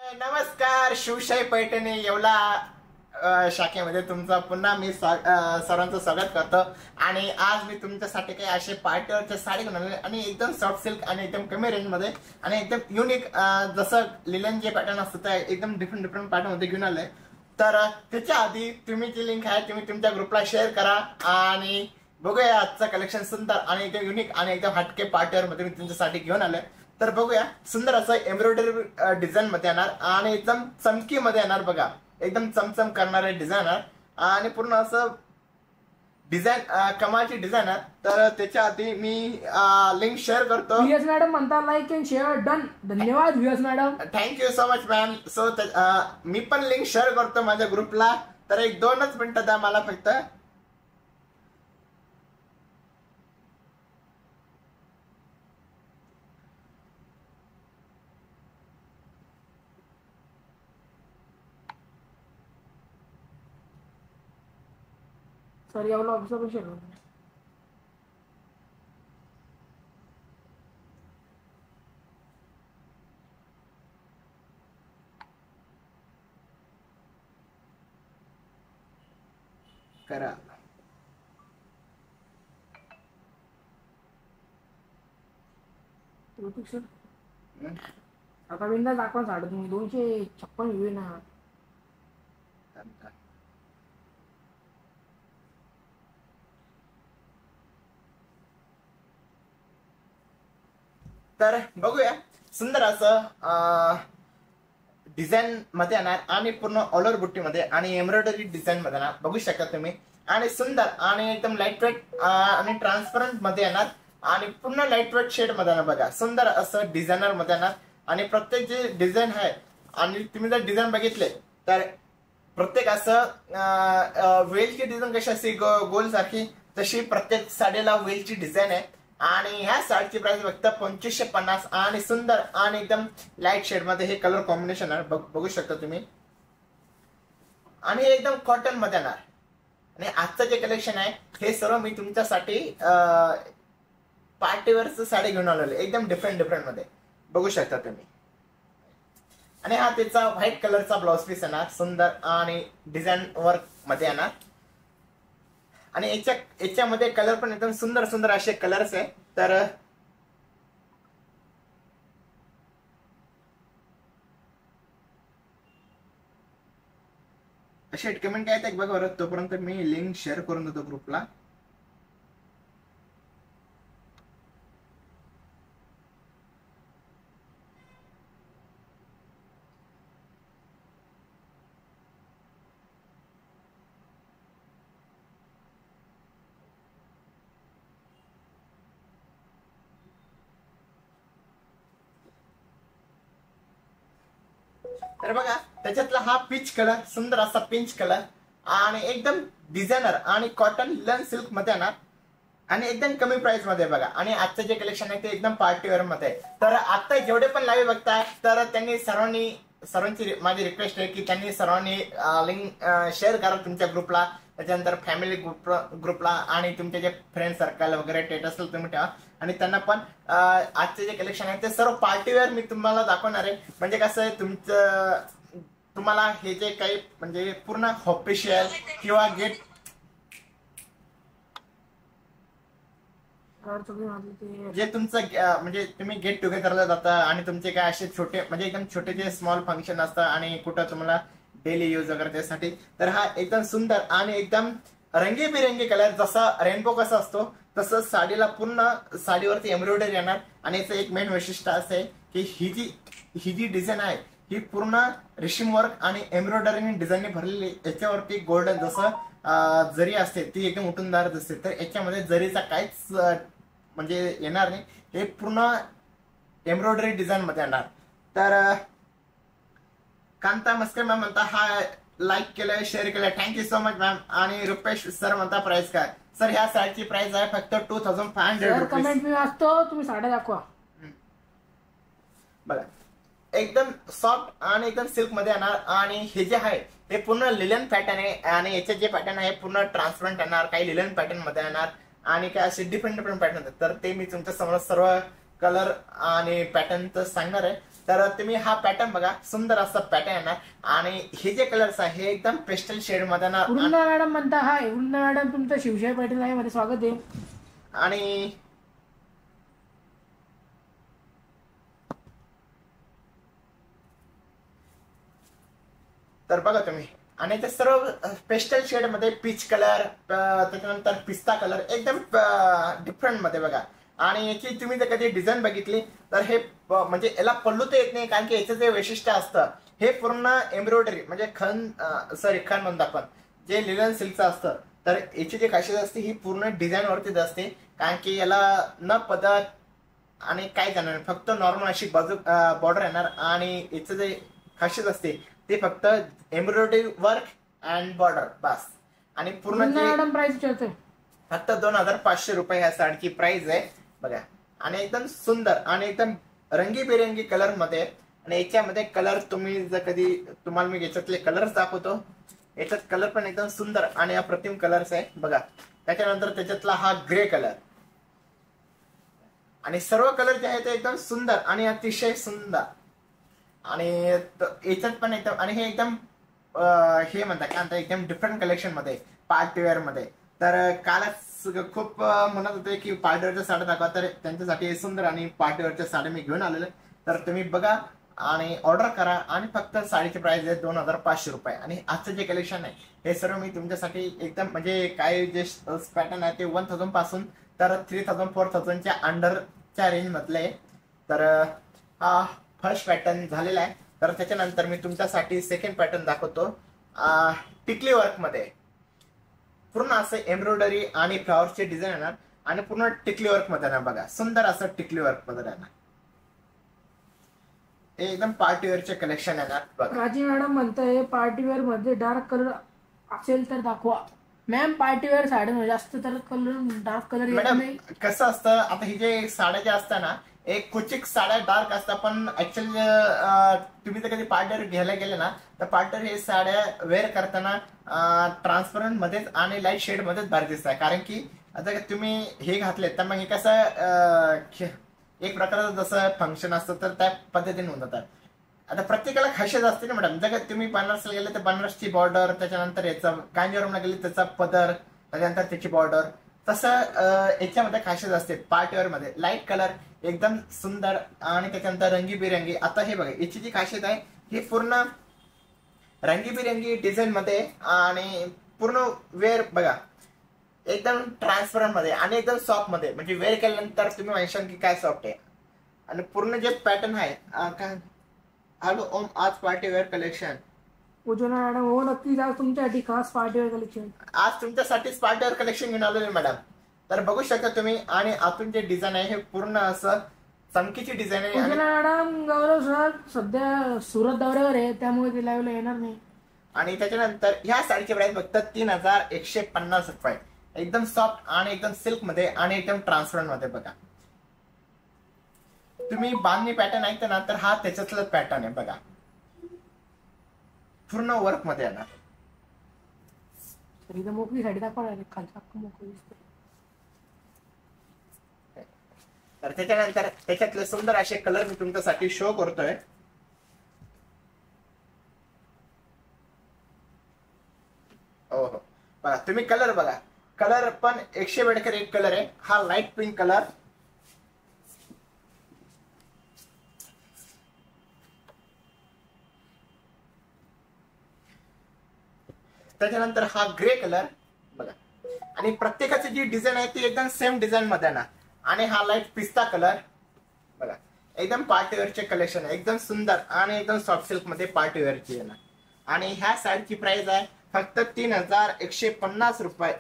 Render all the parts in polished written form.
नमस्कार, शिवशाही पैठणी येवला शाखेमध्ये तुमचं पुन्हा मी सर्वांचं स्वागत करतो। आणि आज मी तुमच्यासाठी काही असे पार्टीवरचे साडी घेऊन आले आणि एकदम सॉफ्ट सिल्क आणि एकदम कमी रेंज मध्ये आणि एकदम युनिक, जसं लिलन जे पॅटर्न असतं त्या एकदम डिफरंट पॅटर्न मध्ये घेऊन आले। तर त्याच्या आधी तुम्ही जी लिंक आहे तुम्ही तुमच्या ग्रुपला शेअर करा आणि बघूया आजचं कलेक्शन सुंदर आणि एकदम युनिक आणि एकदम हटके पार्टीवर मध्ये मी तुमच्यासाठी घेऊन आलोय। तर बघूया, सुंदर असं एम्ब्रॉयडरी डिझाईन मध्ये येणार आणि एकदम चमकी मध्ये येणार। बघा, एकदम चमचम करणारे डिझायनर आणि पूर्ण असं डिझाईन कमालची डिझायनर। तर त्याच्या आधी मी लिंक शेअर करतो। व्हीएस मॅडम म्हणता लाईक अँड शेअर डन। धन्यवाद VS madam, thank you so much ma'am. So मी पण लिंक शेअर करतो माझ्या ग्रुपला। तर एक 2च मिनिटं द्या मला फक्त। सर यावला ऑब्झर्वेशन करा। सर आता विंदा दाखवा 256 व्ह्यू ना। तर बघूया, सुंदर असं डिझाईन मध्ये येणार आणि पूर्ण ऑल ओव्हर बुट्टी मध्ये आणि एम्ब्रॉयडरी डिझाईन मध्ये येणार। बघू शकता तुम्ही आणि सुंदर आणि एकदम लाईट वेट आणि ट्रान्सपरंट मध्ये येणार आणि पूर्ण लाईट वेट शेड मध्ये येणार। बघा, सुंदर असं डिझायनर मध्ये येणार आणि प्रत्येक जे डिझाईन आहे आणि तुम्ही जर डिझाईन बघितले तर प्रत्येक असं वेलची डिझाईन कशी असते गोल सारखी, तशी प्रत्येक साडीला वेलची डिझाईन आहे। आणि ह्या साडीची प्राइस फक्त 2550 आणि सुंदर आणि एकदम लाईट शेड मध्ये हे कलर कॉम्बिनेशन आहे। बघू शकता तुम्ही आणि हे एकदम कॉटन मध्ये येणार। आणि आजचं जे कलेक्शन आहे हे सर्व मी तुमच्यासाठी पार्टीवेअरचं साडी घेऊन आलेले एकदम डिफरंट मध्ये। बघू शकता तुम्ही आणि हा त्याचा व्हाईट कलरचा ब्लाउज पीस येणार, सुंदर आणि डिझाईन वर्क मध्ये येणार। आणि याच्यामध्ये कलर पण एकदम सुंदर असे कलर्स आहे। तर असे कमेंट काय बघा बरं, तोपर्यंत मी लिंक शेअर करून देतो ग्रुपला। तर बघा, त्याच्यातला हा पीच कलर, सुंदर असा पिंच कलर आणि एकदम डिझायनर आणि कॉटन लिलन सिल्क मध्ये येणार आणि एकदम कमी प्राइस मध्ये। बघा, आणि आजचं जे कलेक्शन आहे ते एकदम पार्टीवेअर मध्ये। तर आता जेवढे पण लाईव्ह बघताय तर त्यांनी सर्वांची माझी रिक्वेस्ट आहे की त्यांनी सर्वांनी लिंक शेअर करा तुमच्या ग्रुपला, त्याच्यानंतर फॅमिली ग्रुपला आणि तुमचे जे फ्रेंड सर्कल वगैरे स्टेटस तुम्ही ठेवा। आणि त्यांना पण आजचे जे कलेक्शन आहे ते सर्व पार्टीवेअर मी तुम्हाला दाखवणार आहे। म्हणजे कसं आहे, तुम्हाला हे जे काही म्हणजे पूर्ण ऑफिशियल किंवा गेट जे तुमचं म्हणजे तुम्ही गेट टुगेदरला जाता आणि तुमचे काय असे छोटे म्हणजे एकदम छोटे जे स्मॉल फंक्शन असतात आणि कुठं तुम्हाला डेली यूज वगैरे त्यासाठी, तर हा एकदम सुंदर आणि एकदम रंगीबिरंगी कलर, जसा रेनबो कसा असतो तसं साडीला पूर्ण साडीवरती एम्ब्रॉयडरी येणार। आणि याचं एक मेन वैशिष्ट्य असं आहे की ही जी डिझाईन आहे ही पूर्ण रेशीम वर्क आणि एम्ब्रॉयडरी डिझाईनने भरलेली। याच्यावरती गोल्डन जसं जरी असते ती एकदम उठूनदार दिसते, तर याच्यामध्ये जरीचा काहीच म्हणजे येणार नाही, हे पूर्ण एम्ब्रॉयडरी डिझाईन मध्ये येणार। तर कांता मस्कर मॅम म्हणता हा लाईक केलंय, शेअर केलंय, थँक्यू सो मच मॅम। आणि रुपेश सर म्हणता प्राइस काय? सर ह्या साडीची प्राइस आहे फक्त 2500 कमेंट मी वाचतो, तुम्ही साड्या दाखवा। बघा, एकदम सॉफ्ट आणि एकदम सिल्क मध्ये येणार आणि हे जे आहे हे पूर्ण लिलन पॅटर्न आहे आणि याचे जे पॅटर्न आहे पूर्ण ट्रान्सपरंट येणार, काही लिलन पॅटर्न मध्ये येणार आणि काय असे डिफरंट पॅटर्न आहेत। तर ते मी तुमच्या समोर सर्व कलर आणि पॅटर्न तर सांगणार आहे। तर तुम्ही हा पॅटर्न बघा, सुंदर असा पॅटर्न येणार. आणि हे जे कलर्स आहे हे एकदम पेस्टल शेड मध्ये ना. वृंदा मॅडम म्हणता हाय. वृंदा मॅडम तुमचं शिवशाही पाटील आहे मध्ये स्वागत आहे. आणि तर बघा तुम्ही, आणि ते सर्व पेस्टल शेड मध्ये पीच कलर, त्याच्यानंतर पिस्ता कलर, एकदम डिफरंट मध्ये बघा. आणि याची तुम्ही जर कधी डिझाईन बघितली तर हे म्हणजे याला पल्लू तर येत नाही, कारण की याचं जे वैशिष्ट्य असतं हे पूर्ण एम्ब्रॉयडरी म्हणजे खण म्हणतो आपण, जे लिनन सिल्कचं असतं. तर याची जी खासियत असते ही पूर्ण डिझाईन वरतीच असते, कारण की याला न पदर आणि काय जाणार, फक्त नॉर्मल अशी बाजू बॉर्डर येणार. आणि याचं जे खासियत असते ते फक्त एम्ब्रॉयडरी वर्क अँड बॉर्डर बस. आणि पूर्ण मॅडम प्राइस विचारते फक्त 2500 रुपये ह्या साडीची प्राइस आहे बघा. आणि एकदम सुंदर आणि एकदम रंगीबेरंगी कलर मध्ये. आणि याच्यामध्ये कलर तुम्ही जर कधी, तुम्हाला मी याच्यातले कलर्स दाखवतो. याच्यात कलर पण एकदम सुंदर आणि अप्रतिम कलर्स आहे बघा. त्याच्यानंतर त्याच्यातला हा ग्रे कलर, आणि सर्व कलर जे आहे ते एकदम सुंदर आणि अतिशय सुंदर. आणि याच्यात पण एकदम, आणि हे एकदम हे म्हणतात काय म्हणतात, एकदम डिफरंट कलेक्शन मध्ये, पार्टी वेअर मध्ये. तर कालच खूप म्हणत होते की पार्टी वेअरच्या साड्या दाखवा, तर त्यांच्यासाठी सुंदर आणि पार्टी वेअरच्या साड्या मी घेऊन आलेले. तर तुम्ही बघा आणि ऑर्डर करा. आणि फक्त साडीची प्राइस आहे 2500 रुपये. आणि आजचं जे कलेक्शन आहे हे सर्व मी तुमच्यासाठी एकदम, म्हणजे काय जे पॅटर्न आहे ते 1000 पासून तर 3000 4000च्या अंडरच्या रेंज मधले आहे. तर हा फर्स्ट पॅटर्न झालेला आहे. तर त्याच्यानंतर मी तुमच्यासाठी सेकंड पॅटर्न दाखवतो. टिकली वर्क मध्ये पूर्ण असं एम्ब्रॉयडरी आणि फ्लॉवरचे डिझाईन येणार. आणि पूर्ण टिकली वर्क मध्ये ना बघा, सुंदर असं टिकली वर्क मध्ये येणार. एकदम पार्टी वेअरचे कलेक्शन येणार बघा. राजी मॅडम म्हणताय पार्टी वेअर मध्ये डार्क कलर असेल तर दाखवा. मॅम पार्टी वेअर साड्या जास्त तर कलर डार्क कलर येत मॅडम नाही. कसं असतं, आता ही जे साड्या ज्या असतात ना, एक क्वचित साड्या डार्क असतात, पण ऍक्च्युअली तुम्ही जर कधी पार्टी घ्यायला गेले ना, तर पार्टी हे साड्या वेअर करताना ट्रान्सपरंट मध्येच आणि लाईट शेड मध्येच भारी दिसतात. कारण की आता तुम्ही हे घातले तर मग हे कसं एक प्रकारचं जसं फंक्शन असतं तर त्या पद्धतीने होऊन जातात. आता प्रत्येकाला खासियत असते ना मॅडम. जर तुम्ही बनारसला गेले तर बनारसची बॉर्डर, त्याच्यानंतर याचा कांजीवरमला गेले त्याचा पदर, त्याच्यानंतर त्याची बॉर्डर, तसं याच्यामध्ये खासियत असते. पार्टीवेअर मध्ये लाईट कलर एकदम सुंदर आणि त्याच्यानंतर रंगीबिरंगी. आता हे बघा, याची जी खासियत आहे ही पूर्ण रंगीबिरंगी डिझाईन मध्ये आणि पूर्ण वेअर बघा एकदम ट्रान्सपरंट मध्ये आणि एकदम सॉफ्ट मध्ये, म्हणजे वेअर केल्यानंतर तुम्ही म्हणशाल की काय सॉफ्ट आहे. आणि पूर्ण जे पॅटर्न आहे काय, हॅलो ओम, आज party wear collection. Ujjwala madam हो नक्की जा तुमच्यासाठी खास पार्टी वेअर कलेक्शन. आज तुमच्यासाठीच पार्टी वेअर कलेक्शन घेऊन आलेलं मॅडम. तर बघू शकता तुम्ही. आणि आतून जे डिझाईन आहे हे पूर्ण असं चमकीची डिझाईन आहे. उज्ज्वला मॅडम गौरव सर सध्या सुरत दौऱ्यावर आहे त्यामुळे ते लाईव्हला येणार नाही. आणि त्याच्यानंतर ह्या साडीची प्राइस फक्त 3150 रुपये. एकदम सॉफ्ट आणि एकदम सिल्क मध्ये आणि एकदम ट्रान्सपरंट मध्ये बघा. तुम्ही बांधणी पॅटर्न ऐकता ना, तर हा त्याच्यातला पॅटर्न आहे बघा, पूर्ण वर्क मध्ये येणार. इथं मोकळी साडी दाखवा, खालचा मोकळी दिसते. तर त्याच्यानंतर त्याच्यातले सुंदर असे कलर मी तुमच्यासाठी शो करतोय. हो हो बघा तुम्ही कलर बघा. कलर पण 100 बेडकर एक कलर आहे. हा लाईट पिंक कलर, त्याच्यानंतर हा ग्रे कलर बघा. आणि प्रत्येकाची जी डिझाईन आहे ती एकदम सेम डिझाईन मध्ये ना. आणि हा लाईट पिस्ता कलर बघा, एकदम पार्टीवेअरचे कलेक्शन आहे. एकदम सुंदर आणि एकदम सॉफ्ट सिल्क मध्ये पार्टीवेअरची आहे ना. आणि ह्या साडीची प्राइस आहे फक्त 3150 रुपये.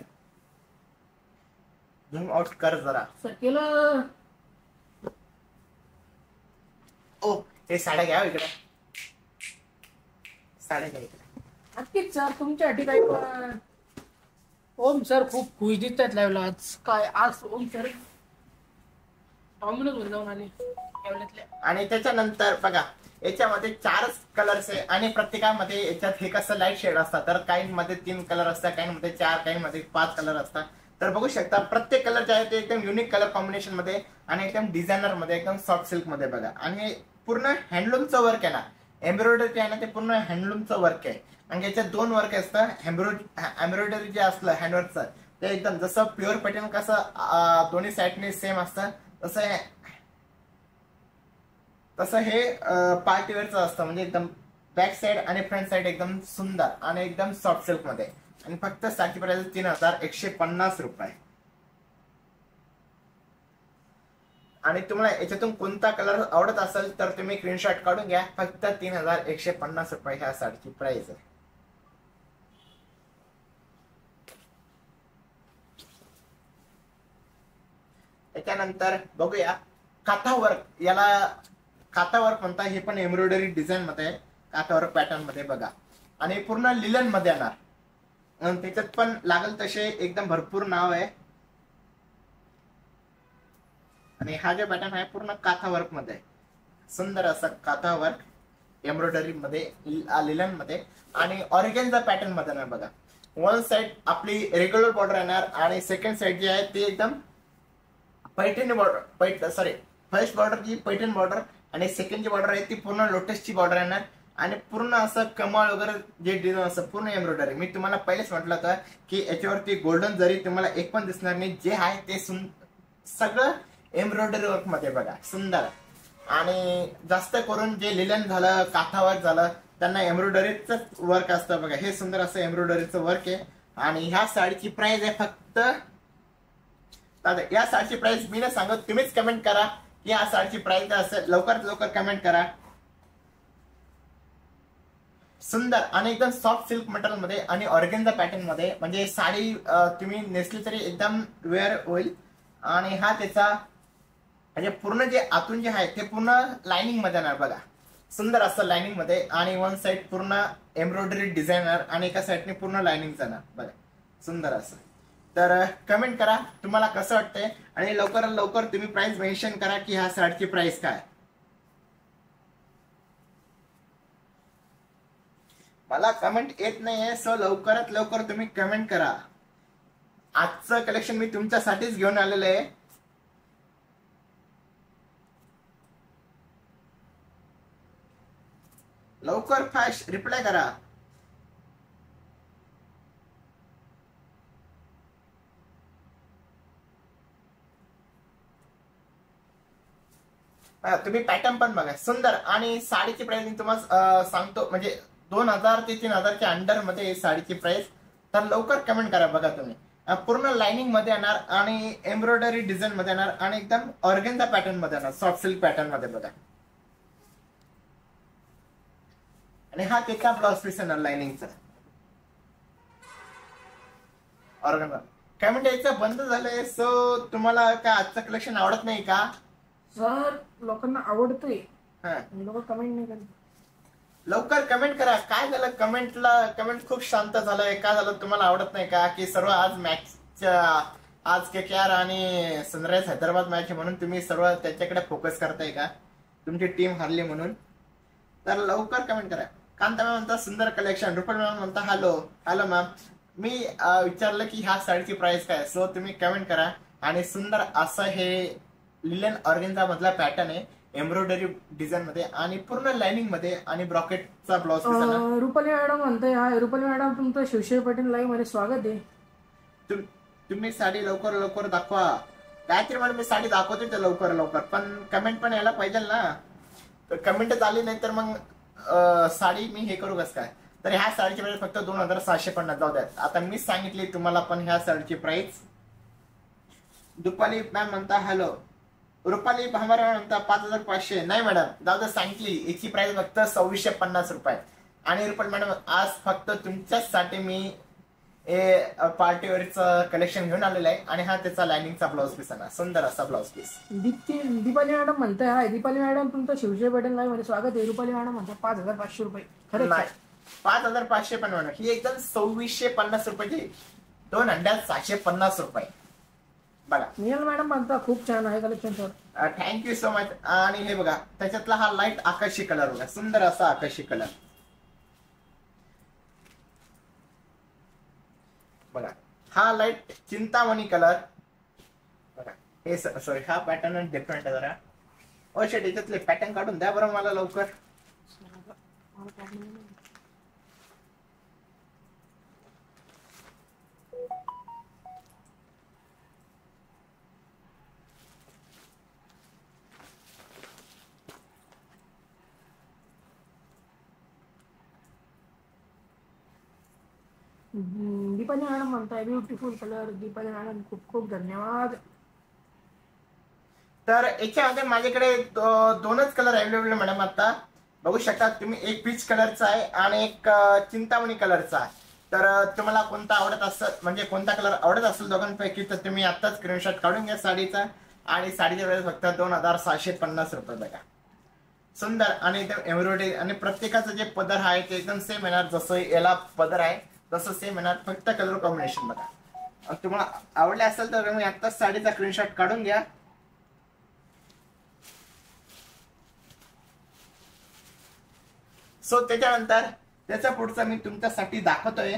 झूम आउट कर जरा सर केलं. ओ हे साड्या घ्या इकडे, साड्या घ्या इकडे. नक्कीच सर तुमच्यासाठी काही पण. ओम सर खूप खुश दिसतात लाईव्हला आज. काय आज ओम सर डॉमिनोज वर जाऊन आले लाईव्हल्यातल्या. आणि त्याच्यानंतर बघा याच्यामध्ये 4 कलर्स आहे. आणि प्रत्येकामध्ये याच्यात हे कसं लाईट शेड असतात, तर काहींमध्ये 3 कलर असतात, काहींमध्ये 4, काहींमध्ये 5 कलर असतात. तर बघू शकता प्रत्येक कलर जे आहे ते एकदम युनिक कलर कॉम्बिनेशन मध्ये आणि एकदम डिझायनर मध्ये, एकदम सॉफ्ट सिल्क मध्ये बघा. आणि पूर्ण हँडलूमचं वर्क आहे ना, एम्ब्रॉयडरी आहे ना ते पूर्ण हँडलूमचं वर्क आहे. आणि याच्यात 2 वर्क असतं. एम्ब्रॉयडरी जे असलं हँडवर्कचं ते एकदम जसं प्युअर पॅटर्न कसं दोन्ही साईडने सेम असतं तसं हे पार्टीवेअरचं असतं. म्हणजे एकदम बॅक साइड आणि फ्रंट साइड एकदम सुंदर आणि एकदम सॉफ्ट सिल्क मध्ये. आणि फक्त साडी प्राइस 3150 रुपये. आणि तुम्हाला याच्यातून कोणता कलर आवडत असेल तर तुम्ही स्क्रीनशॉट काढून घ्या. फक्त 3150 रुपये ह्या साडीची प्राइस आहे. त्याच्यानंतर बघूया काथा वर्क. याला काथा वर्क म्हणतात. हे पण एम्ब्रॉयडरी डिझाईन मध्ये आहे, काथा वर्क पॅटर्न मध्ये बघा. आणि पूर्ण लिलन मध्ये येणार. त्याच्यात पण लागल तसे एकदम भरपूर नाव आहे. आणि हा जो पॅटर्न आहे पूर्ण काथा वर्क मध्ये, सुंदर असा काथा वर्क एम्ब्रॉयडरी मध्ये लिलन मध्ये आणि ऑर्गेन्झा पॅटर्न मध्ये ना बघा. वन साइड आपली रेग्युलर बॉर्डर येणार आणि सेकंड साइड जी आहे ती एकदम पैठणी बॉर्डर फर्स्ट बॉर्डर जी पैठण बॉर्डर आणि सेकंड जी बॉर्डर आहे ती पूर्ण लोटसची बॉर्डर येणार. आणि पूर्ण असं कमळ वगैरे जे डिझाईन असं पूर्ण एम्ब्रॉयडरी. मी तुम्हाला पहिलेच म्हटलं होतं की याच्यावरती गोल्डन जरी तुम्हाला एक पण दिसणार नाही. जे आहे ते सगळं एम्ब्रॉयडरी वर्क मध्ये बघा, सुंदर. आणि जास्त करून जे लिलन झालं, काथा वर्क झालं त्यांना एम्ब्रॉयडरीचं वर्क असतं बघा. हे सुंदर असं एम्ब्रॉयडरीचं वर्क आहे. आणि ह्या साडीची प्राइस आहे फक्त, या साडीची प्राइस मी नाही सांगत, तुम्हीच कमेंट करा की या साडीची प्राइस असेल. लवकरात लवकर कमेंट करा. सुंदर आणि एकदम सॉफ्ट सिल्क मटेरियल मध्ये आणि ऑर्गेन्झा पॅटर्न मध्ये. म्हणजे साडी तुम्ही नेसली तरी एकदम वेअर होईल. आणि हा त्याचा म्हणजे पूर्ण जे आतून जे आहे ते पूर्ण लाइनिंग मध्ये येणार बघा, सुंदर असं लाइनिंग मध्ये. आणि वन साइड पूर्ण एम्ब्रॉयडरी डिझायनर आणि एका साइडने पूर्ण लाइनिंग जाणार बघा, सुंदर असं. तर कमेंट करा तुम्हाला कसं वाटतंय. आणि लवकरात लवकर तुम्ही प्राइस मेन्शन करा की ह्या साडीची प्राइस काय. मला कमेंट येत नाहीये, सो लवकरात लवकर तुम्ही कमेंट करा. आजचं कलेक्शन मी तुमच्यासाठीच घेऊन आलेलं आहे. लवकर फास्ट रिप्लाय करा. तुम्ही पॅटर्न पण बघा, सुंदर. आणि साडीची प्राइस मी तुम्हाला सांगतो, म्हणजे 2000 ते 3000च्या अंडर मध्ये साडीची प्राइस. तर लवकर कमेंट करा. बघा तुम्ही पूर्ण लाइनिंग मध्ये येणार आणि एम्ब्रॉयडरी डिझाईन मध्ये येणार आणि एकदम ऑर्गेन्झा पॅटर्न मध्ये येणार, सॉफ्ट सिल्क पॅटर्न मध्ये बघा. आणि हा त्याचा ब्लाउज पीस येणार लाइनिंगचा. ऑर्गेन्झा कमेंट यायचं बंद झालंय. सो तुम्हाला काय आजचं कलेक्शन आवडत नाही का? सर लोकांना आवडतंय, लोक कमेंट नाही करत. लवकर कमेंट करा. काय झालं कमेंट खूप शांत झालंय. काय झालं, तुम्हाला आवडत नाही का? की सर्व आज मॅचच्या आज KKR आणि सनरायझर्स हैदराबाद मॅच म्हणून तुम्ही सर्व त्याच्याकडे फोकस करताय का? तुमची टीम हारली म्हणून. तर लवकर कमेंट करा. कांता मॅम म्हणता सुंदर कलेक्शन. रुपल मॅम म्हणता हॅलो मॅम. मी विचारलं की ह्या साडीची प्राइस काय. सो तुम्ही कमेंट करा. आणि सुंदर असं हे लिलन ऑर्गेन्झा मधला पॅटर्न आहे, एम्ब्रॉयडरी डिझाईन मध्ये आणि पूर्ण लाइनिंग मध्ये आणि ब्रॉकेटचा ब्लाउज पीस आहे. रुपाली मॅडम म्हणताय, हाय रुपाली मॅडम, तुमचं शिवशाही पटेल लाईव्ह मध्ये स्वागत आहे. तुम्ही साडी लवकर लवकर दाखवा. गायत्री मॅडम मी साडी दाखवते ते लवकर, पण कमेंट पण यायला पाहिजे ना. तर कमेंटच आली नाही तर मग साडी मी हे करू कसं काय. तर ह्या साडीची प्राइस फक्त 2750. जाऊ द्या, आता मी सांगितली तुम्हाला पण ह्या साडीची प्राइस. रुपाली मॅम म्हणता हॅलो. रुपाली भांबार म्हणता 5500. नाही मॅडम, जाऊ द्या, सांगितली याची प्राइस फक्त 2650 रुपये. आणि रुपाली मॅडम आज फक्त तुमच्यासाठी मी पार्टीवेअरचं कलेक्शन घेऊन आलेलं आहे. आणि हा त्याचा लाइनिंगचा ब्लाउज पीस आहे ना, सुंदर असा ब्लाउज पीस. दीपाली मॅडम म्हणताय, हाय दीपाली मॅडम, तुमचं शिवशाही पटेल लाईव्ह मध्ये स्वागत आहे. रुपाली मॅडम म्हणता 5500 रुपये. खरं नाही, 5500 पण म्हणा, ही एकदम 2650 रुपयाची 2750 रुपये बघा. नियल मॅडम म्हणता खूप छान आहे collection sir. Thank you so much. आणि हे बघा त्याच्यातला हा लाईट आकाशी कलर बघा, सुंदर असा आकाशी कलर बघा. हा लाईट चिंतामणी कलर बघा. हे सॉरी, हा पॅटर्न डिफरंट आहे जरा. ओ शेट, याच्यातले पॅटर्न काढून द्या बरं मला लवकर. दीपाली मॅडम म्हणताय ब्युटिफुल कलर. दीपाली मॅडम खूप खूप धन्यवाद. तर याच्यामध्ये माझ्याकडे दोनच कलर अवेलेबल आहे मॅडम. आता बघू शकता तुम्ही, एक पीच कलरचा आहे आणि एक चिंतामणी कलरचा आहे. तर तुम्हाला कोणता आवडत असेल, म्हणजे कोणता कलर आवडत असेल दोघांपैकी, तर तुम्ही आत्ताच स्क्रीनशॉट काढून घ्या साडीचा. आणि साडीच्या वेळेस फक्त 2750 रुपये बघा. सुंदर आणि एकदम एम्ब्रॉयडरी, आणि प्रत्येकाचं जे पदर आहे ते एकदम सेम येणार. जसं याला पदर आहे तसं सेम येणार, फक्त कलर कॉम्बिनेशन बघा. तुम्हाला आवडले असेल तर तुम्ही आत्ताच साडीचा स्क्रीनशॉट काढून घ्या. सो त्याच्यानंतर त्याचा पुढचा मी तुमच्यासाठी दाखवतोय.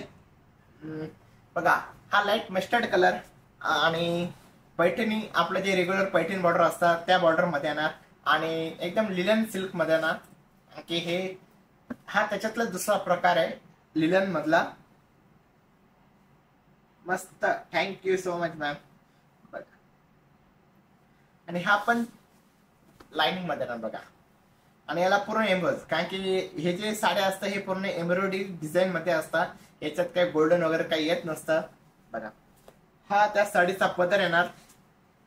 बघा, हा लाईट मस्टर्ड कलर आणि पैठणी, आपलं जे रेग्युलर पैठणी बॉर्डर असतात त्या बॉर्डर मध्ये येणार, आणि एकदम लिलन सिल्क मध्ये येणार. की हे हा त्याच्यातला दुसरा प्रकार आहे लिलन मधला. मस्त, थँक्यू सो मच मॅम. आणि हा पण लाईनिंग मध्ये येणार बघा. आणि याला पूर्ण एम्ब्रॉइड, कारण की हे जे साड्या असतात हे पूर्ण एम्ब्रॉयडरी डिझाईन मध्ये असतात. याच्यात काही गोल्डन वगैरे काही येत नसतं बघा. हा त्या साडीचा पदर येणार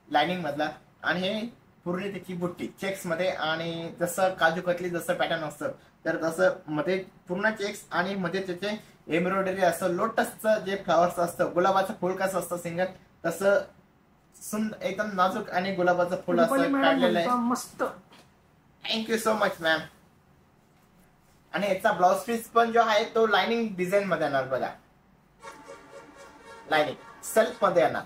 लाइनिंग मधला, आणि हे पूर्ण त्याची बुट्टी चेक्स मध्ये. आणि जसं काजू कतली जसं पॅटर्न असतं, तर तसं मध्ये पूर्ण चेक्स आणि मध्ये त्याचे एम्ब्रॉयडरी असतं. लोटसचं जे फ्लावर्स असतं, गुलाबाचं फुल कसं असतं सिंगल, तसं सुंदर एकदम नाजूक आणि गुलाबाचं फुल असं काढलेलं आहे. मस्त, थँक्यू सो मच मॅम. आणि याचा ब्लाउज पीस पण जो आहे तो लाइनिंग डिझाईन मध्ये येणार बघा. लाइनिंग सेल्फ मध्ये येणार.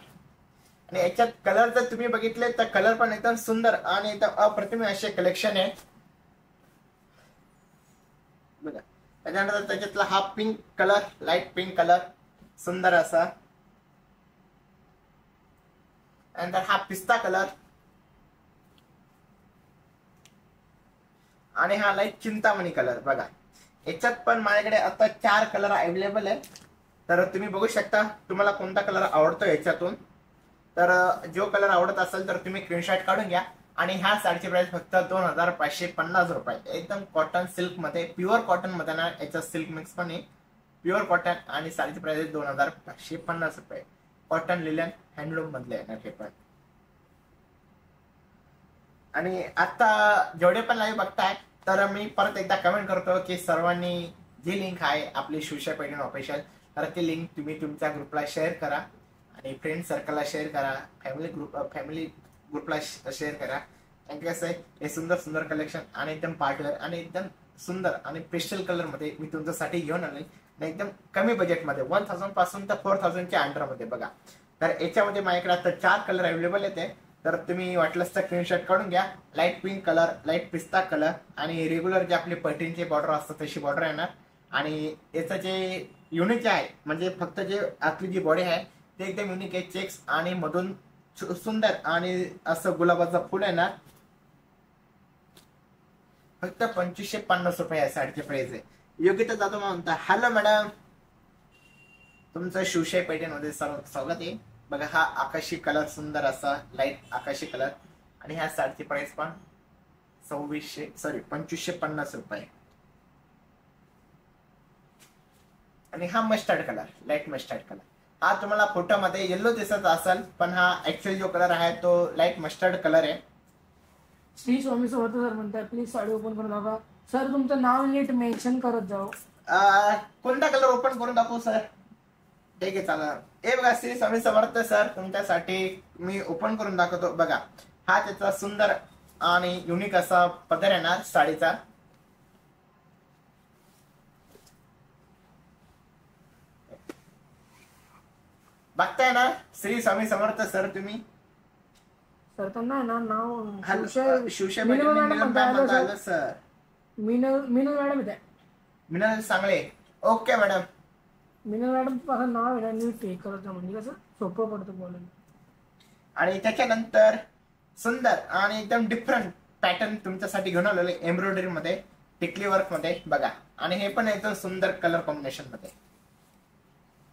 आणि याच्यात कलर जर तुम्ही बघितले तर कलर पण एकदम सुंदर आणि एकदम अप्रतिम असे कलेक्शन आहे बघा. त्याच्यानंतर त्याच्यातला हा pink colour, light pink colour, सुंदर असा. नंतर हा पिस्ता कलर, आणि हा लाईट चिंतामणी कलर बघा. याच्यात पण माझ्याकडे आता 4 कलर अवेलेबल आहे. तर तुम्ही बघू शकता तुम्हाला कोणता कलर आवडतो याच्यातून. तर जो कलर आवडत असेल तर तुम्ही स्क्रीनशॉट काढून घ्या. आणि ह्या साडीची प्राइस फक्त 2550 रुपये. एकदम कॉटन सिल्क मध्ये, प्युअर कॉटन मध्ये ना, याच्यात सिल्क मिक्स पण आहे, प्युअर कॉटन. आणि साडीची प्राइस 2550 रुपये. कॉटन लिलन हँडलूम मधले येणार हे पण. आणि आता जेवढे पण लाईव्ह बघताय, तर मी परत एकदा कमेंट करतो की सर्वांनी जी लिंक आहे आपली शिवशाही पैठणी ऑफिशियल, तर ती लिंक तुम्ही तुमच्या ग्रुपला शेअर करा, आणि फ्रेंड सर्कलला शेअर करा, फॅमिली ग्रुपला शेअर करा. कारण की कसं आहे, हे सुंदर सुंदर कलेक्शन आणि एकदम पार्टवेअर आणि एकदम सुंदर आणि पेस्टल कलर मध्ये मी तुमच्यासाठी घेऊन आलोय. आणि एकदम कमी बजेटमध्ये 1000 पासून तर 4000च्या अंडर मध्ये बघा. तर याच्यामध्ये माझ्याकडे आता 4 कलर अवेलेबल येते. तर तुम्ही वाटलंच तर स्क्रीनशॉट काढून घ्या. लाईट पिंक कलर, लाईट पिस्ता कलर, आणि रेग्युलर जे आपले पैठणीचे बॉर्डर असतात तशी बॉर्डर येणार. आणि याचं जे युनिक आहे, म्हणजे फक्त जे आतली जी बॉडी आहे ते एकदम युनिक आहे. चेक्स आणि मधून सुंदर आणि असं गुलाबाचं फुल येणार. फक्त 2550 रुपये या साडीचे प्राइस आहे. योगिता जाधव म्हणता, हॅलो मॅडम, तुमचं शिवशाही पैठणीमध्ये स्वागत आहे बघा. हा आकाशी कलर, सुंदर असा लाईट आकाशी कलर. आणि ह्या साडीची प्राइस पण 2550 रुपये. आणि हा mustard colour, light mustard colour. हा तुम्हाला फोटोमध्ये येलो दिसत असेल, पण हा ऍक्च्युअली जो कलर आहे तो लाईट मस्टर्ड कलर आहे. श्री स्वामी समर्थ सर म्हणतात प्लीज साडी ओपन करून दाखवा. सर तुमचं नाव नीट मेन्शन करत जाऊ. कोणता कलर ओपन करून दाखवू सर? ठीक आहे, चालेल. हे बघा, श्री स्वामी समर्थ सर, तुमच्यासाठी मी ओपन करून दाखवतो बघा. हा त्याचा सुंदर आणि युनिक असा पदर येणार साडीचा. बघताय ना श्री स्वामी समर्थ सर तुम्ही? सर त्यांना ना नाव Shivshahi madam sir. Minal madam आहे. Minal Sangle. Okay madam. Minal madam असं नाव आहे ना, नीट हे करत म्हणजे कसं सोपं पडतं बोलायला. आणि त्याच्यानंतर सुंदर आणि एकदम डिफरंट पॅटर्न तुमच्यासाठी घेऊन आलेलं आहे एम्ब्रॉयडरी मध्ये, टिकली वर्क मध्ये बघा. आणि हे पण एकदम सुंदर कलर कॉम्बिनेशन मध्ये,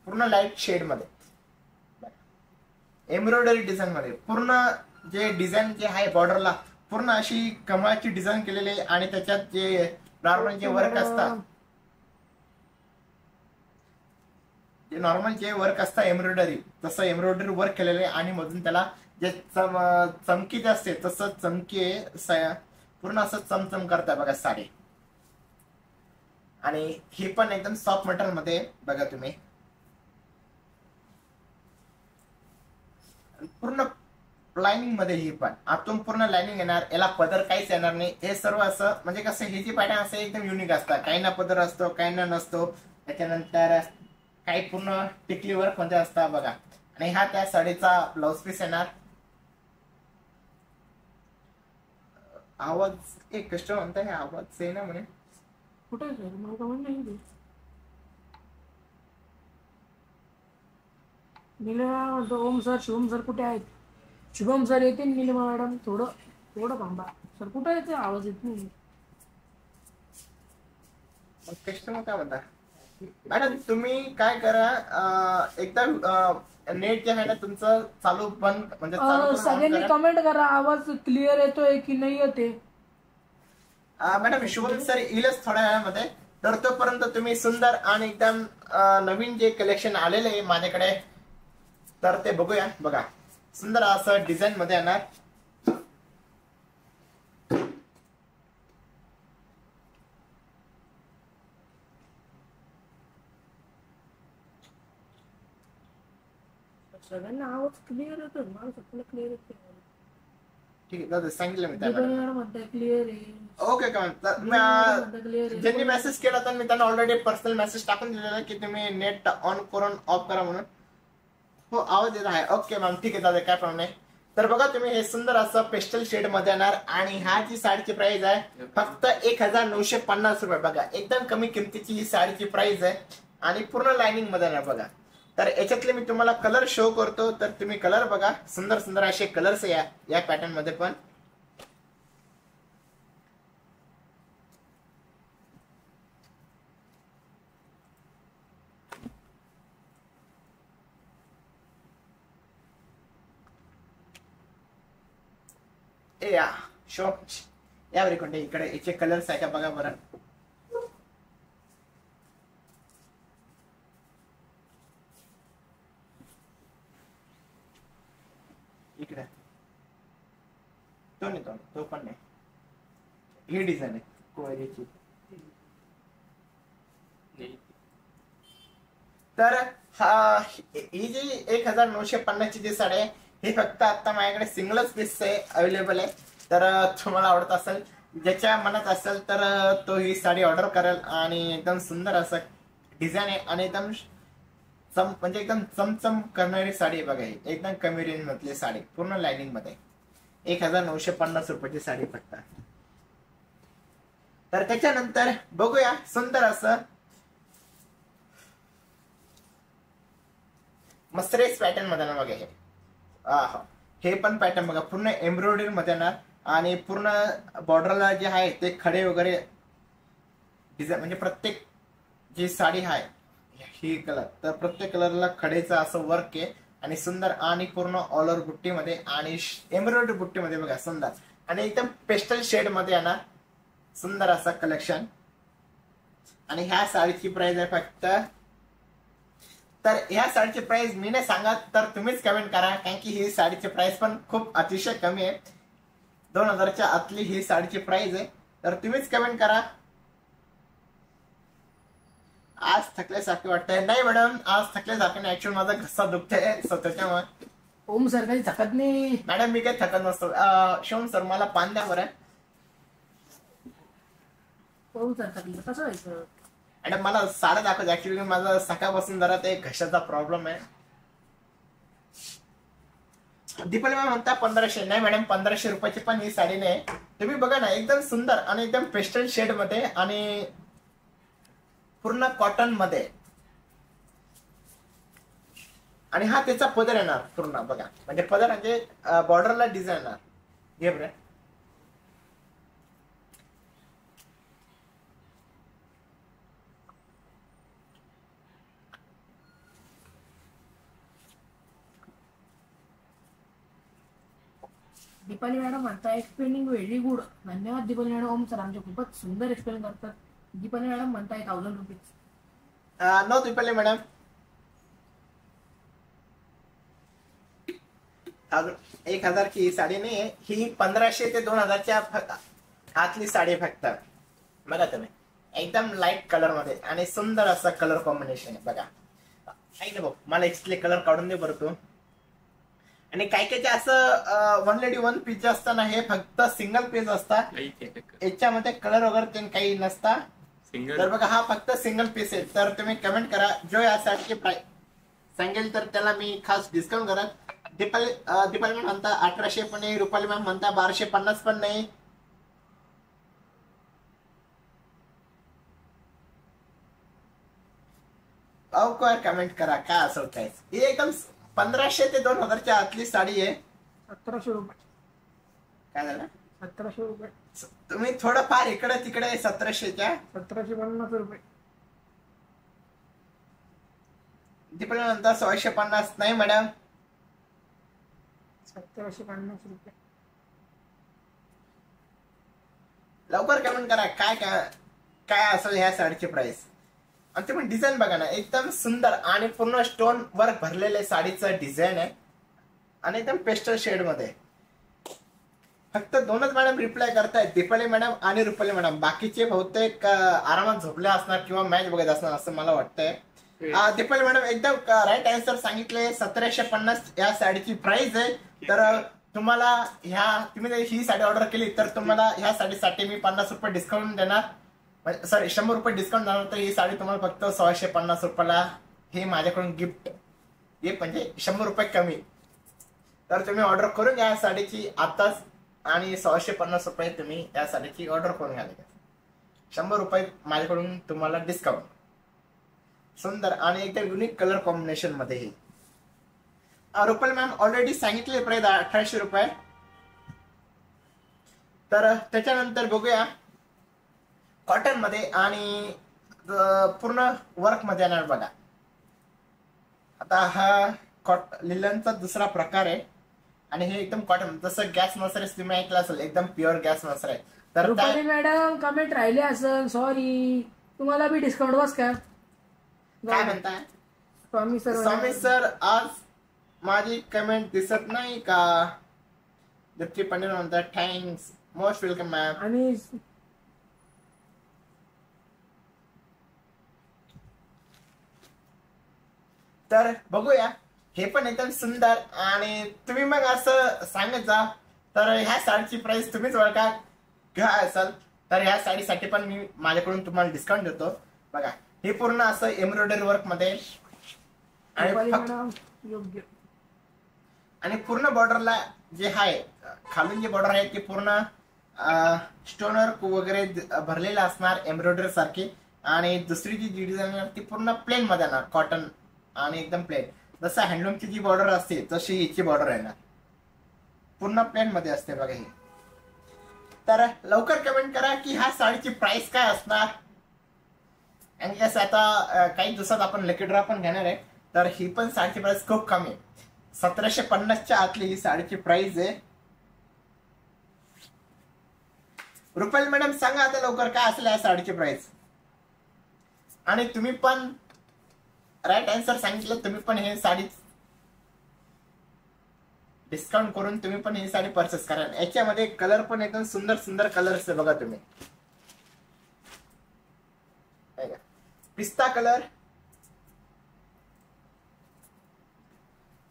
पूर्ण लाईट शेड मध्ये एम्ब्रॉयडरी डिझाईन मध्ये. पूर्ण जे डिझाईन जे आहे बॉर्डरला पूर्ण अशी कमळाची डिझाईन केलेली आहे. आणि त्याच्यात जे नॉर्मल जे वर्क असतात, जे नॉर्मल जे वर्क असतं एम्ब्रॉयडरी, तसं एम्ब्रॉयडरी वर्क केलेलं आहे. आणि मधून त्याला जे चमकी असते तसं चमकी पूर्ण असं चमचम करताय बघा साडी. आणि ही पण एकदम सॉफ्ट मटेरियल मध्ये बघा तुम्ही, पूर्ण लाइनिंग मध्ये. ही पण आतून पूर्ण लाइनिंग येणार, याला पदर काहीच येणार नाही. हे सर्व असं म्हणजे कसं, हे जी पॅटर्न असं एकदम युनिक असतात. काही ना पदर असतो, काही ना नसतो. त्याच्यानंतर काही पूर्ण टिकली वर्क मध्ये असतात बघा. आणि हा त्या साडीचा ब्लाउज पीस येणार. आवाज एक कस्टमर म्हणताय आवाज आहे ना म्हणे, कुठे मला कमेंट नाही. निलिमा म्हणतो ओम सर, शुभम सर कुठे आहेत? शुभम सर येते, निलिमा मॅडम थोडं थोडं थांबा. सर कुठे येते? आवाज येत नाही. कस्टमर काय म्हणता? मॅडम तुम्ही काय करा, एकदा नेट जे आहे ना तुमचं चालू बंद म्हणजे सगळ्यांनी कमेंट करा, आवाज क्लिअर येतोय की नाही येते. मॅडम शुभम सर येईलच थोड्या वेळामध्ये. तर तोपर्यंत तुम्ही सुंदर आणि एकदम नवीन जे कलेक्शन आलेले आहे माझ्याकडे, तर ते बघूया. बघा सुंदर असं डिझाईन मध्ये येणार. सगळ्यांना आवाज क्लिअर येतो, मला सगळं क्लिअर येतो. ठीक आहे दादा, सांगितलं मी त्याला. क्लिअर आहे. ओके का, ज्यांनी मेसेज केला तर मी त्यांना ऑलरेडी पर्सनल मेसेज टाकून दिलेला की तुम्ही नेट ऑन करून ऑफ करा म्हणून. हो आवाज येत आहे. ओके मॅम, ठीक आहे दादा, काय प्रॉब्लेम नाही. तर बघा तुम्ही, हे सुंदर असं पेस्टल शेड मध्ये येणार. आणि ह्या जी साडीची प्राइस आहे फक्त 1950 रुपये. बघा एकदम कमी किमतीची ही साडीची प्राइस आहे. आणि पूर्ण लाइनिंग मध्ये येणार बघा. तर याच्यातले मी तुम्हाला कलर शो करतो, तर तुम्ही कलर बघा. सुंदर सुंदर असे कलर्स या पॅटर्न मध्ये पण. या शो यावर कोणते इकडे याचे कलर्स आहे का बघा बरं. इकडे तो नाही, तो पण नाही. ही डिझाईन आहे कोयरीची. तर ही जी 1950 ची जी साडी आहे ही फक्त आता माझ्याकडे सिंगलच पीस आहे अवेलेबल आहे. तर तुम्हाला आवडत असेल, ज्याच्या मनात असेल तर तो ही साडी ऑर्डर करेल. आणि एकदम सुंदर असं डिझाईन आहे आणि एकदम म्हणजे एकदम चमचम करणारी साडी आहे बघा. ही एकदम कमी रेंज मधली साडी, पूर्ण लाइनिंग मध्ये. 1950 रुपयाची साडी फक्त. तर त्याच्यानंतर बघूया सुंदर असं मसरेस पॅटर्न मध्ये ना बघा. हे पण पॅटर्न बघा, पूर्ण एम्ब्रॉयडरी मध्ये येणार. आणि पूर्ण बॉर्डरला जे आहे ते खडे वगैरे डिझाईन, म्हणजे प्रत्येक जी साडी आहे ही कलर, तर प्रत्येक कलरला खडेचं असं वर्क आहे. आणि सुंदर आणि पूर्ण ऑल ओव्हर बुट्टीमध्ये आणि एम्ब्रॉयडरी बुट्टीमध्ये बघा सुंदर. आणि एकदम पेस्टल शेड मध्ये येणार सुंदर असं कलेक्शन. आणि ह्या साडीची प्राइस आहे फक्त, तर ह्या साडीची प्राइस मी नाही सांगत, तर तुम्हीच कमेंट करा. कारण की ही साडीची प्राइस पण खूप अतिशय कमी आहे. 2000च्या आतली ही साडीची प्राइस आहे. तर तुम्हीच कमेंट करा. आज थकल्यासारखे वाटतंय? नाही मॅडम, आज थकल्यासारखे नाही. ऍक्च्युअली माझा घसा दुखतोय त्याच्यामुळे. ओम सर काही थकत नाही मॅडम, मी काही थकत नसतो. शिवम सर मला पान द्या बरं. ओम सर थकलं कसं व्हायचं? मॅडम मला साडे दाखवत. ऍक्च्युअली माझा सकाळपासून जरा ते घशाचा प्रॉब्लेम आहे. दीपाली मॅम म्हणता 1500. नाही मॅडम, 1500 रुपयाची पण ही साडी नाही. तुम्ही बघा ना, एकदम सुंदर आणि एकदम पेस्टल शेड मध्ये आणि पूर्ण कॉटन मध्ये. आणि हा त्याचा पदर येणार पूर्ण बघा. म्हणजे पदर म्हणजे बॉर्डरला डिझाईन येणार. घे बरं. दीपाली मॅडम म्हणता एक्सप्लेनिंग व्हेरी गुड. धन्यवाद दीपाली मॅडम. ओम सर आमचे खूपच सुंदर एक्सप्लेन करतात. दीपाली मॅडम म्हणताय 1000 रुपीज. नो दीपाली मॅडम, 1000 की ही साडी नाही आहे, ही 1500 ते 2000च्या आतली साडी फक्त. बघा तुम्ही, एकदम लाईट कलर मध्ये आणि सुंदर असा कलर कॉम्बिनेशन आहे. बघा ऐक ना भाऊ, मला एक्सले कलर काढून दे बरं तू. आणि काय काय असं वन लेडी वन पीस असतं ना, हे फक्त सिंगल पीस असतात. याच्यामध्ये कलर वगैरे ते काही नसता. तर बघा हा फक्त सिंगल पीस आहे. तर तुम्ही कमेंट करा जो या साडीची प्राइस सांगेल तर त्याला मी खास डिस्काउंट करा. दीपाली मॅम म्हणता 1800 पण नाही, रुपाली मॅम म्हणता 1250 पण नाही. अवकर कमेंट करा काय असं काय. ही एकदम 1500 ते 2000च्या आतली साडी आहे. 1700 रुपये. काय झालं? 1700 रुपये. तुम्ही थोडं फार इकडे तिकडे 1700च्या 1750 रुपये. दीपाली म्हणता 1650 नाही मॅडम, 1750 रुपये. लवकर कमेंट करा काय काय काय असेल ह्या साडीची प्राइस. आणि तुम्ही डिझाईन बघा ना, एकदम सुंदर आणि पूर्ण स्टोन वर्क भरलेले साडीचं डिझाईन आहे आणि एकदम पेस्टल शेड मध्ये. फक्त दोनच मॅडम रिप्लाय करतायत, दीपाली मॅडम आणि रुपाली मॅडम. बाकीचे बहुतेक आरामात झोपले असणार किंवा मॅच बघत असणार असं मला वाटतंय. दीपाली मॅडम एकदम राईट आन्सर सांगितले. 1750 या साडीची प्राइस आहे. तर तुम्हाला तुम्ही जर ही साडी ऑर्डर केली तर तुम्हाला ह्या साडीसाठी मी 50 रुपये डिस्काउंट देणार, सॉरी 100 रुपये डिस्काउंट देणार. तर ही साडी तुम्हाला फक्त 1650 रुपयाला हे माझ्याकडून गिफ्ट, हे म्हणजे 100 रुपये कमी. तर तुम्ही ऑर्डर करून घ्या साडीची आताच आणि 1650 रुपये तुम्ही या साडीची ऑर्डर करून घ्या. 100 रुपये माझ्याकडून तुम्हाला डिस्काउंट. सुंदर आणि एकदम युनिक कलर कॉम्बिनेशन मध्ये ही. रुपाली मॅम ऑलरेडी सांगितले प्राइस 1800 रुपये. तर त्याच्यानंतर बघूया कॉटन मध्ये आणि पूर्ण वर्क मध्ये येणार. बघा आता हा लिलनचा दुसरा प्रकार आहे आणि हे एकदम कॉटन, जसं गॅस मसाज तुम्ही ऐकलं असेल, एकदम प्युअर गॅस मसाज आहे. तर रुपाली मॅडम कमेंट राहिले असेल, सॉरी. तुम्हाला बी डिस्काउंट बस का? काय म्हणताय स्वामी सर? आज माझी कमेंट दिसत नाही का? दीप्ती पंडित म्हणतात थँक्स, मोस्ट वेलकम मॅम. आणि तर बघूया, हे पण एकदम सुंदर. आणि तुम्ही मग असं सांगत जा तर ह्या साडीची प्राइस तुम्हीच ओळखा घ्या असाल तर ह्या साडीसाठी पण मी माझ्याकडून तुम्हाला डिस्काउंट देतो. बघा हे पूर्ण असं एम्ब्रॉयडरी वर्क मध्ये योग्य आणि पूर्ण बॉर्डरला जे आहे खालून जे बॉर्डर आहे ते पूर्ण स्टोन वर्क वगैरे भरलेलं असणार एम्ब्रॉयडरी सारखी. आणि दुसरी जी डिझाईन ती पूर्ण प्लेन मध्ये येणार, कॉटन आणि एकदम प्लेन. जसं हँडलूमची जी बॉर्डर असते तशी हिची बॉर्डर येणार, पूर्ण प्लेन मध्ये असते बघा ही. तर लवकर कमेंट करा की ह्या साडीची प्राइस काय असणार. आणि कसं आता काही दिवसात आपण लकी ड्रॉ पण घेणार आहे. तर ही पण साडीची प्राइस खूप कमी आहे, 1750च्या आतली ही साडीची प्राइस आहे. रुपाली मॅडम सांगा आता लवकर काय असेल या साडीची प्राइस. आणि तुम्ही पण राईट आन्सर सांगितलं, तुम्ही पण हे साडी डिस्काउंट करून तुम्ही पण ही साडी परचेस करा. याच्यामध्ये कलर पण एकदम सुंदर सुंदर कलर्स आहे बघा तुम्ही. पिस्ता कलर,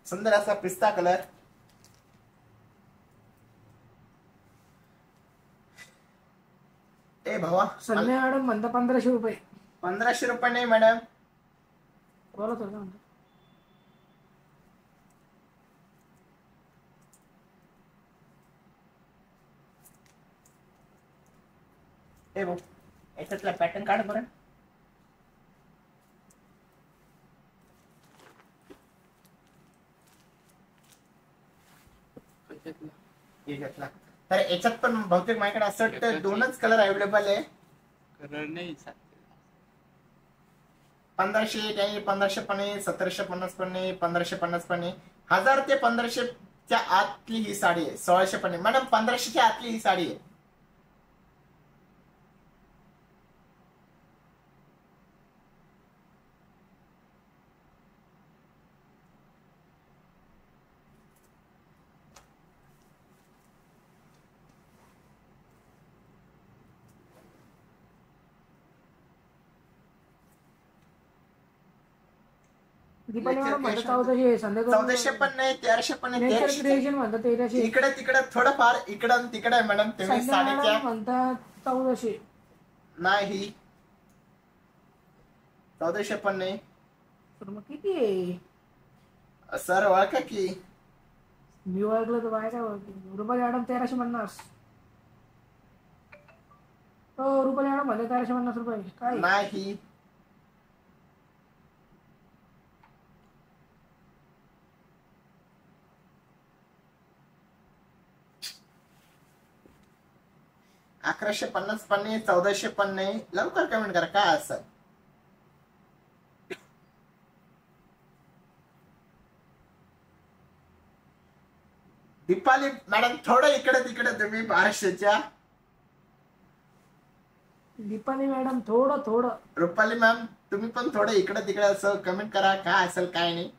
सुंदर असा पिस्ता कलर. ए भावा संजय मॅडम म्हणता 1500 रुपये. 1500 रुपये नाही मॅडम, बोला तर म्हणता. ए भाऊ याच्यातला पॅटर्न काढ बरं. घेतला तर याच्यात पण बहुतेक माझ्याकडे असं वाटतं 2च कलर अवेलेबल आहे. कलर नाही 1500 काही 1500 पण आहे, 1750 पण आहे, 1550 पण आहे. 1000 ते 1500 च्या आतली ही साडी आहे. 1650 मॅडम, 1500च्या आतली ही साडी आहे. दीपाली मॅडम म्हणतात 1400 संध्याकाळी 1400 पण नाही, 1300 पण नाही, नेचर 1300. क्रिएशन म्हणतात 1300. इकडे तिकडे थोडंफार इकडं तिकडे आहे मॅडम. तुम्ही संध्या मॅडम साडीच्या म्हणतात 1400. नाही, 1400 पण नाही तर मग किती आहे सर. ओळखा की मी ओळखलं तर बाय काय ओळखली. रुपाली मॅडम 1350. हो रुपाली मॅडम म्हणतात 1350 रुपये. काय नाही. अकराशे 1150 पण नाही, 1400 पण नाही. लवकर कमेंट करा काय असं. दीपाली मॅडम थोडं इकडे तिकडे तुम्ही 1200च्या. दीपाली मॅडम थोडं थोडं. रुपाली मॅम तुम्ही पण थोडं इकडे तिकडे असं कमेंट करा काय असेल काय नाही.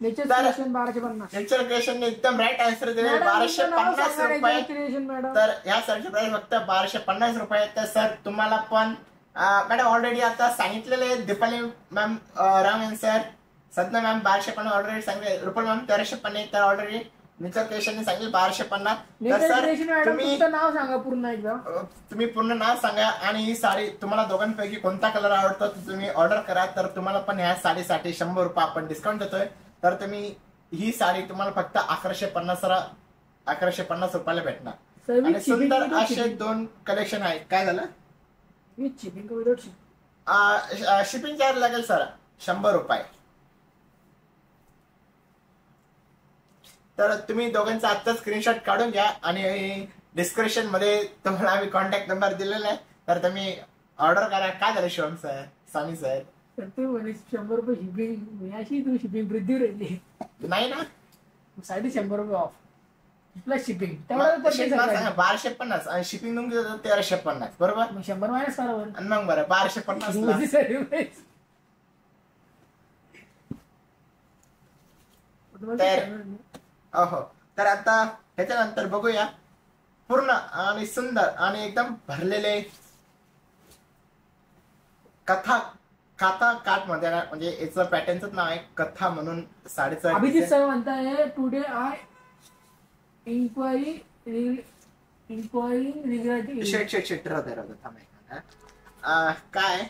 Nature creation 1250. नेचर क्रिएशन एकदम राईट आन्सर दिले. 1250 रुपये. Creation madam. तर या सरची प्राइस फक्त 1250 रुपये. तर सर तुम्हाला पण मॅडम ऑलरेडी आता सांगितलेले दीपाली मॅम राम सर सध्या मॅम 1250 ऑलरेडी सांगितले. रुपाली मॅम 1350. तर ऑलरेडी नेचर क्रिएशन सांगितले 1250. तर सर तुम्ही नाव सांगा पूर्ण एकदा. तुम्ही पूर्ण नाव सांगा आणि ही साडी तुम्हाला दोघांपैकी कोणता कलर आवडतो तो तुम्ही ऑर्डर करा. तर तुम्हाला पण ह्या साडीसाठी 100 रुपये आपण डिस्काउंट देतोय. तर तुम्ही ही साडी तुम्हाला फक्त 1150 रुपयाला भेटणार. आणि सुंदर असे 2 कलेक्शन आहेत. काय झालं? शिपिंग विदाउट शिपिंग चार्ज लागेल सर 100 रुपये. तर तुम्ही दोघांचा आजचा स्क्रीनशॉट काढून घ्या आणि डिस्क्रिप्शन मध्ये तुम्हाला आम्ही कॉन्टॅक्ट नंबर दिलेला आहे. तर तुम्ही ऑर्डर करा. काय झालं शिवम सर, स्वामी सर? ते म्हणे 100 रुपये शिपिंग. अशी तू शिपिंग वृद्धी राहिली नाही ना. साडी 100 रुपये ऑफ प्लस शिपिंग. 1250 आणि शिपिंग तुमची 1350 बरोबर. मग 100 मायनस बरोबर. आणि मग बरं 1250. हो. तर आता त्याच्यानंतर बघूया पूर्ण आणि सुंदर आणि एकदम भरलेले कथा काठ मध्ये म्हणजे याचं पॅटर्नच नाव आहे कथा म्हणून साडीचं. अभिजित सर म्हणताय टुडे आय इन्क्वायरी रिगार्डिंग काय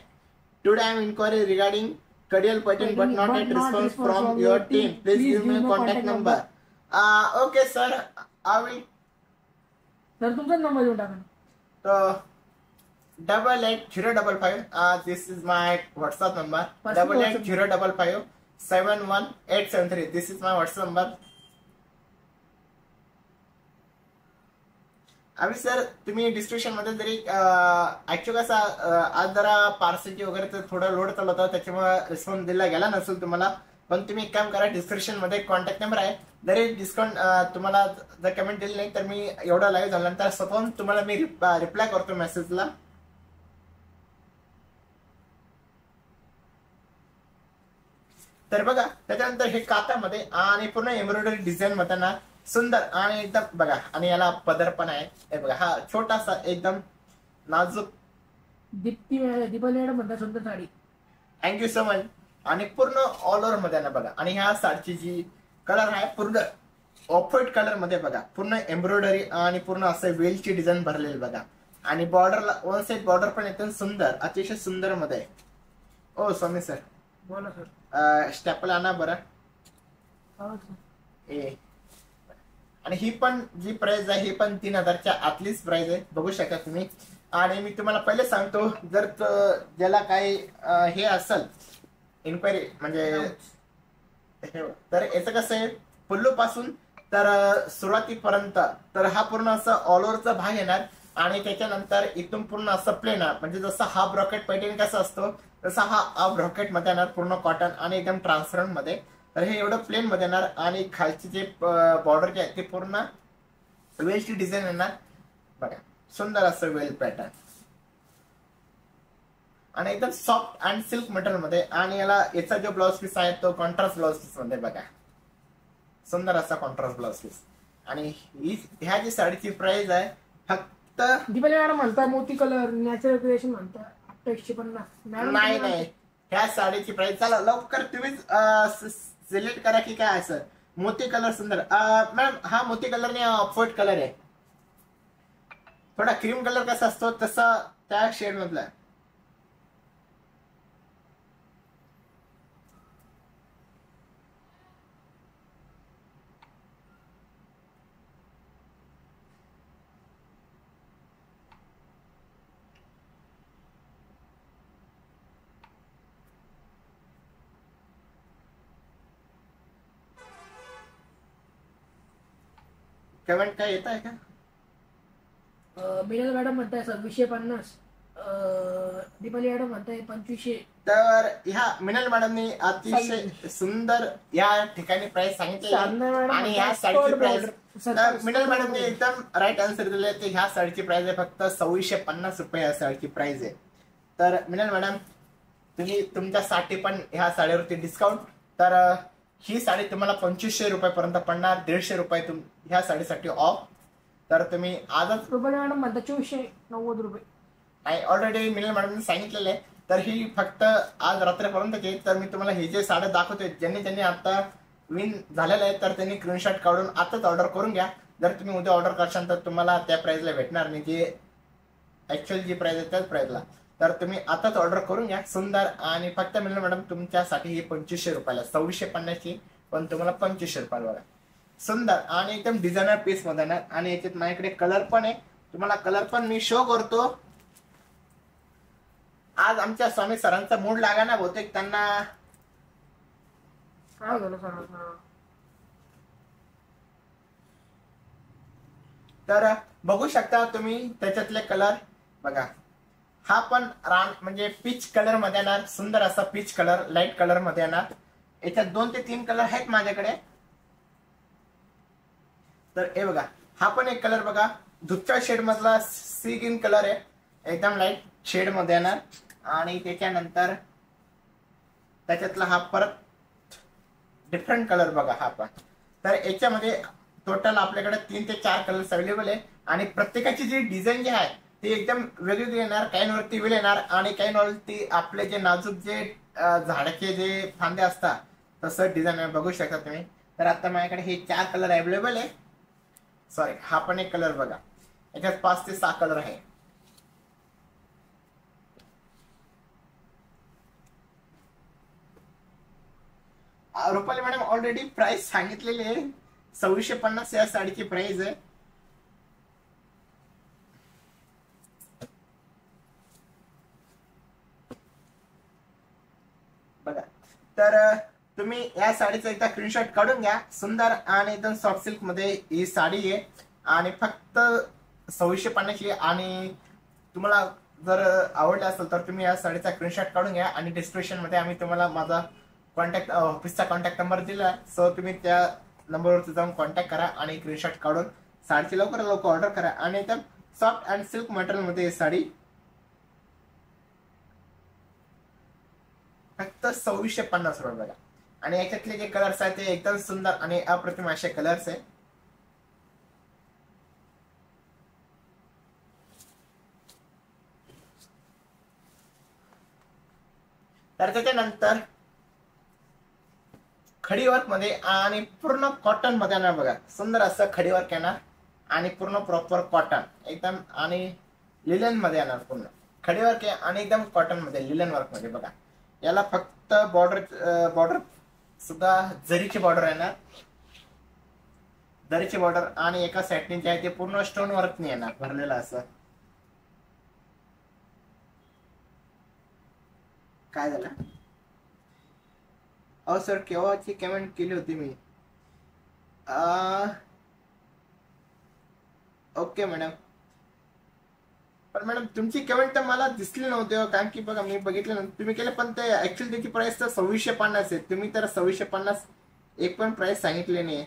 today I am inquiry regarding Kadiyal Paithan but not at response from your team. Please give me contact number. Okay sir I will. Sir तुमचा नंबर देऊन टाका. तो 880555 this is my WhatsApp number. 880555 71873. This is my WhatsApp number. Abhi sir तुम्ही description मध्ये जरी actually कसं आज जरा पार्सलची वगैरे तर थोडं लोड चालू होता त्याच्यामुळे रिस्पॉन्स दिला गेला नसेल तुम्हाला. पण तुम्ही एक काम करा डिस्क्रिप्शन मध्ये कॉन्टॅक्ट नंबर आहे. जरी डिस्काउंट तुम्हाला जर कमेंट दिली नाही तर मी एवढा लाईव्ह झाल्यानंतर स्वतःहून तुम्हाला मी रिप्लाय करतो मेसेजला. तर बघा त्याच्यानंतर हे कातामध्ये आणि पूर्ण एम्ब्रॉयडरी डिझाईन मध्ये ना सुंदर आणि एकदम बघा. आणि याला पदर पण आहे. हे बघा हा छोटासा एकदम नाजूक दीपाली मॅडम म्हणतात सुंदर साडी. Thank you so much. आणि पूर्ण ऑल ओव्हर मध्ये ना बघा. आणि ह्या साडीची जी कलर आहे पूर्ण ऑफ व्हाईट कलर मध्ये बघा. पूर्ण एम्ब्रॉयडरी आणि पूर्ण असं वेलची डिझाईन भरलेली बघा. आणि बॉर्डरला वन साइड बॉर्डर पण एकदम सुंदर अतिशय सुंदर मध्ये आहे. ओ स्वामी सर बोला सर. स्टॅपल आणा बरं. आणि ही पण जी प्राइस आहे ही पण 3000च्या आतलीच प्राइस आहे बघू शकता तुम्ही. आणि मी तुम्हाला पहिले सांगतो जर ज्याला काही हे असेल इन्क्वायरी म्हणजे तर याचं कसं आहे पुल्लू पासून तर सुरुवातीपर्यंत तर हा पूर्ण असं ऑल ओव्हरचा भाग येणार. आणि त्याच्यानंतर इथून पूर्ण असं प्लेन म्हणजे जसं हा ब्रॉकेट पैठणी कसा असतो तसा हा ब्रॉकेट मध्ये येणार पूर्ण कॉटन आणि एकदम ट्रान्सपरंट मध्ये. तर हे एवढं प्लेन मध्ये येणार आणि खालची जे बॉर्डर जे आहे ते पूर्ण वेलची डिझाईन येणार बघा. सुंदर असं वेल पॅटर्न आणि एकदम सॉफ्ट अँड सिल्क मटेरियल मध्ये. आणि याचा जो ब्लाउज पीस आहे तो कॉन्ट्रास्ट ब्लाउज पीस मध्ये बघा. सुंदर असा कॉन्ट्रास्ट ब्लाउज पीस. आणि ह्या जी साडीची प्राइस आहे फक्त दीपाली मॅडम म्हणताय मोती कलर नॅचरल क्रिएशन म्हणताय 150. नाही नाही, ह्या साडीची प्राइस चला लवकर तुम्ही सिलेक्ट करा की काय असं. मोती कलर सुंदर मॅडम. हा मोती कलर नाही, ऑफवर्ड कलर आहे. थोडा क्रीम कलर कसा असतो तसा त्या शेड मधला. कमेंट काय येत आहे का? मिनल मॅडम म्हणताय 2650. दीपाली मॅडम म्हणताय 2500. तर ह्या मिनल मॅडमनी अतिशय सुंदर या ठिकाणी प्राइस सांगितली आणि ह्या साडीची प्राइस मिनल मॅडमने एकदम राईट आन्सर दिले. ते ह्या साडीची प्राइस आहे फक्त 2650 रुपये ह्या साडीची प्राइस आहे. तर मिनल मॅडम तुम्ही तुमच्यासाठी पण ह्या साडीवरती डिस्काउंट. तर ही साडी तुम्हाला 2500 रुपयापर्यंत पडणार. 150 रुपये ह्या साडीसाठी ऑफ. तर तुम्ही आजच मॅडम म्हणता 2490 रुपये. नाही, ऑलरेडी मिनल मॅडमने सांगितलेलं आहे. तर ही फक्त आज रात्रीपर्यंतची. तर मी तुम्हाला हे जे साड्या दाखवतोय ज्यांनी आता विन झालेलं आहे तर त्यांनी स्क्रीनशॉट काढून आताच ऑर्डर करून घ्या. जर तुम्ही उद्या ऑर्डर करशाल तर तुम्हाला त्या प्राइसला भेटणार नाही, जे ऍक्च्युअल जी प्राइस आहे त्याच प्राइसला. तर तुम्ही आताच ऑर्डर करून घ्या. सुंदर आणि फक्त मिनल मॅडम तुमच्यासाठी ही 2500 रुपयाला. 2650 ची पण तुम्हाला 2500 रुपयाला बघा. सुंदर आणि एकदम डिझायनर पीस मध्ये येणार. आणि याच्यात माझ्याकडे कलर पण आहे. तुम्हाला कलर पण मी शो करतो. आज आमच्या स्वामी सरांचा मूड लागा ना, बहुतेक त्यांना काय झालं सर. तर बघू शकता तुम्ही त्याच्यातले कलर बघा. हा पण म्हणजे पीच कलर मध्ये येणार. सुंदर असा पीच कलर लाईट कलर मध्ये येणार. याच्यात 2 ते 3 कलर आहेत माझ्याकडे. तर हे बघा, हा पण एक कलर बघा. दुधच्या शेड मधला सी ग्रीन कलर आहे. एकदम लाईट शेड मध्ये येणार. आणि त्याच्यानंतर त्याच्यातला हा परत डिफरंट कलर बघा हा पण. तर याच्यामध्ये टोटल आपल्याकडे 3 ते 4 कलर्स अवेलेबल आहे. आणि प्रत्येकाची जी डिझाईन जी आहे ती एकदम वेगवेगळी येणार. काहींवरती विल येणार आणि काहींवरती आपले जे नाजूक जे झाडाचे जे फांदे असतात तसं डिझाईन बघू शकता तुम्ही. तर आता माझ्याकडे हे 4 कलर अवेलेबल आहे. सॉरी, हा पण एक कलर बघा. याच्यात 5 ते 6 कलर आहे. रुपाली मॅडम ऑलरेडी प्राइस सांगितलेली आहे. 2650 या साडीची प्राइस आहे. बघा, तर तुम्ही या साडीचा एकदा स्क्रीनशॉट काढून घ्या. सुंदर आणि एकदम सॉफ्ट सिल्क मध्ये ही साडी आहे आणि फक्त 2650 आणि तुम्हाला जर आवडलं असेल तर तुम्ही या साडीचा स्क्रीनशॉट काढून घ्या. आणि डिस्क्रिप्शन मध्ये आम्ही तुम्हाला माझा कॉन्टॅक्ट ऑफिसचा कॉन्टॅक्ट नंबर दिला. सो तुम्ही त्या नंबरवरती जाऊन कॉन्टॅक्ट करा आणि स्क्रीनशॉट काढून साडीची लवकर लवकर ऑर्डर करा. आणि एकदम सॉफ्ट अँड सिल्क मटेरियल मध्ये ही साडी फक्त 2650 रुपये बघा. आणि याच्यातले जे कलर्स आहेत ते एकदम सुंदर आणि अप्रतिम असे कलर्स आहे. तर त्याच्यानंतर खडीवर्क मध्ये आणि पूर्ण कॉटन मध्ये येणार बघा. सुंदर असं खडीवर्क येणार आणि पूर्ण प्रॉपर कॉटन एकदम. आणि लिलन मध्ये येणार पूर्ण खडीवर्क आहे आणि एकदम कॉटन मध्ये लिलन वर्क मध्ये बघा. याला फक्त बॉर्डर सुद्धा जरीची बॉर्डर येणार. जरीची बॉर्डर आणि एका साईडने जे आहे ते पूर्ण स्टोन वर्क नाही येणार भरलेलं असं. काय झालं? अहो सर केव्हाची कमेंट केली होती मी. Okay madam. पण मॅडम तुमची कमेंट तर मला दिसली नव्हती हो, कारण की बघा मी बघितलं नव्हतं तुम्ही केलं, पण ते ऍक्च्युअली त्याची प्राइस तर 2650 आहे. तुम्ही तर 2650 एक पण प्राइस सांगितले नाही.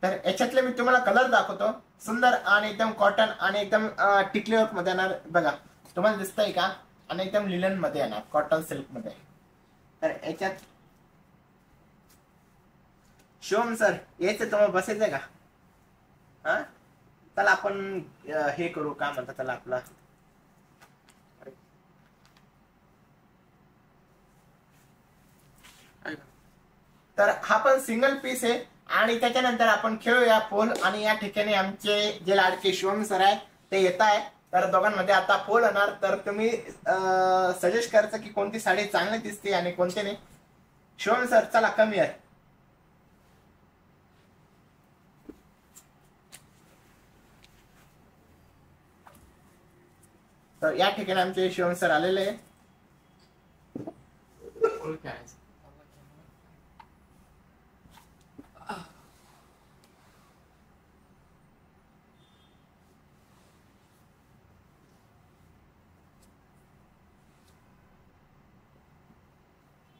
तर याच्यातले मी तुम्हाला कलर दाखवतो. सुंदर आणि एकदम कॉटन आणि एकदम टिकली वर्क मध्ये येणार. बघा तुम्हाला दिसतंय का? आणि एकदम लिलन मध्ये येणार, कॉटन सिल्क मध्ये. तर याच्यात शिवम सर यायचं तुम्हाला बसायचंय का? हा चला आपण हे करू, काय म्हणतात त्याला आपला, तर हा पण सिंगल पीस आहे. आणि त्याच्यानंतर आपण खेळूया पोल. आणि या ठिकाणी आमचे जे लाडके शिवम सर आहेत ते येत आहे. तर दोघांमध्ये आता पोल होणार. तर तुम्ही सजेस्ट करायचं की कोणती साडी चांगली दिसते आणि कोणती नाही. शिवम सर चला कमी आहे. तर या ठिकाणी आमचे शिवम सर आलेले आहे.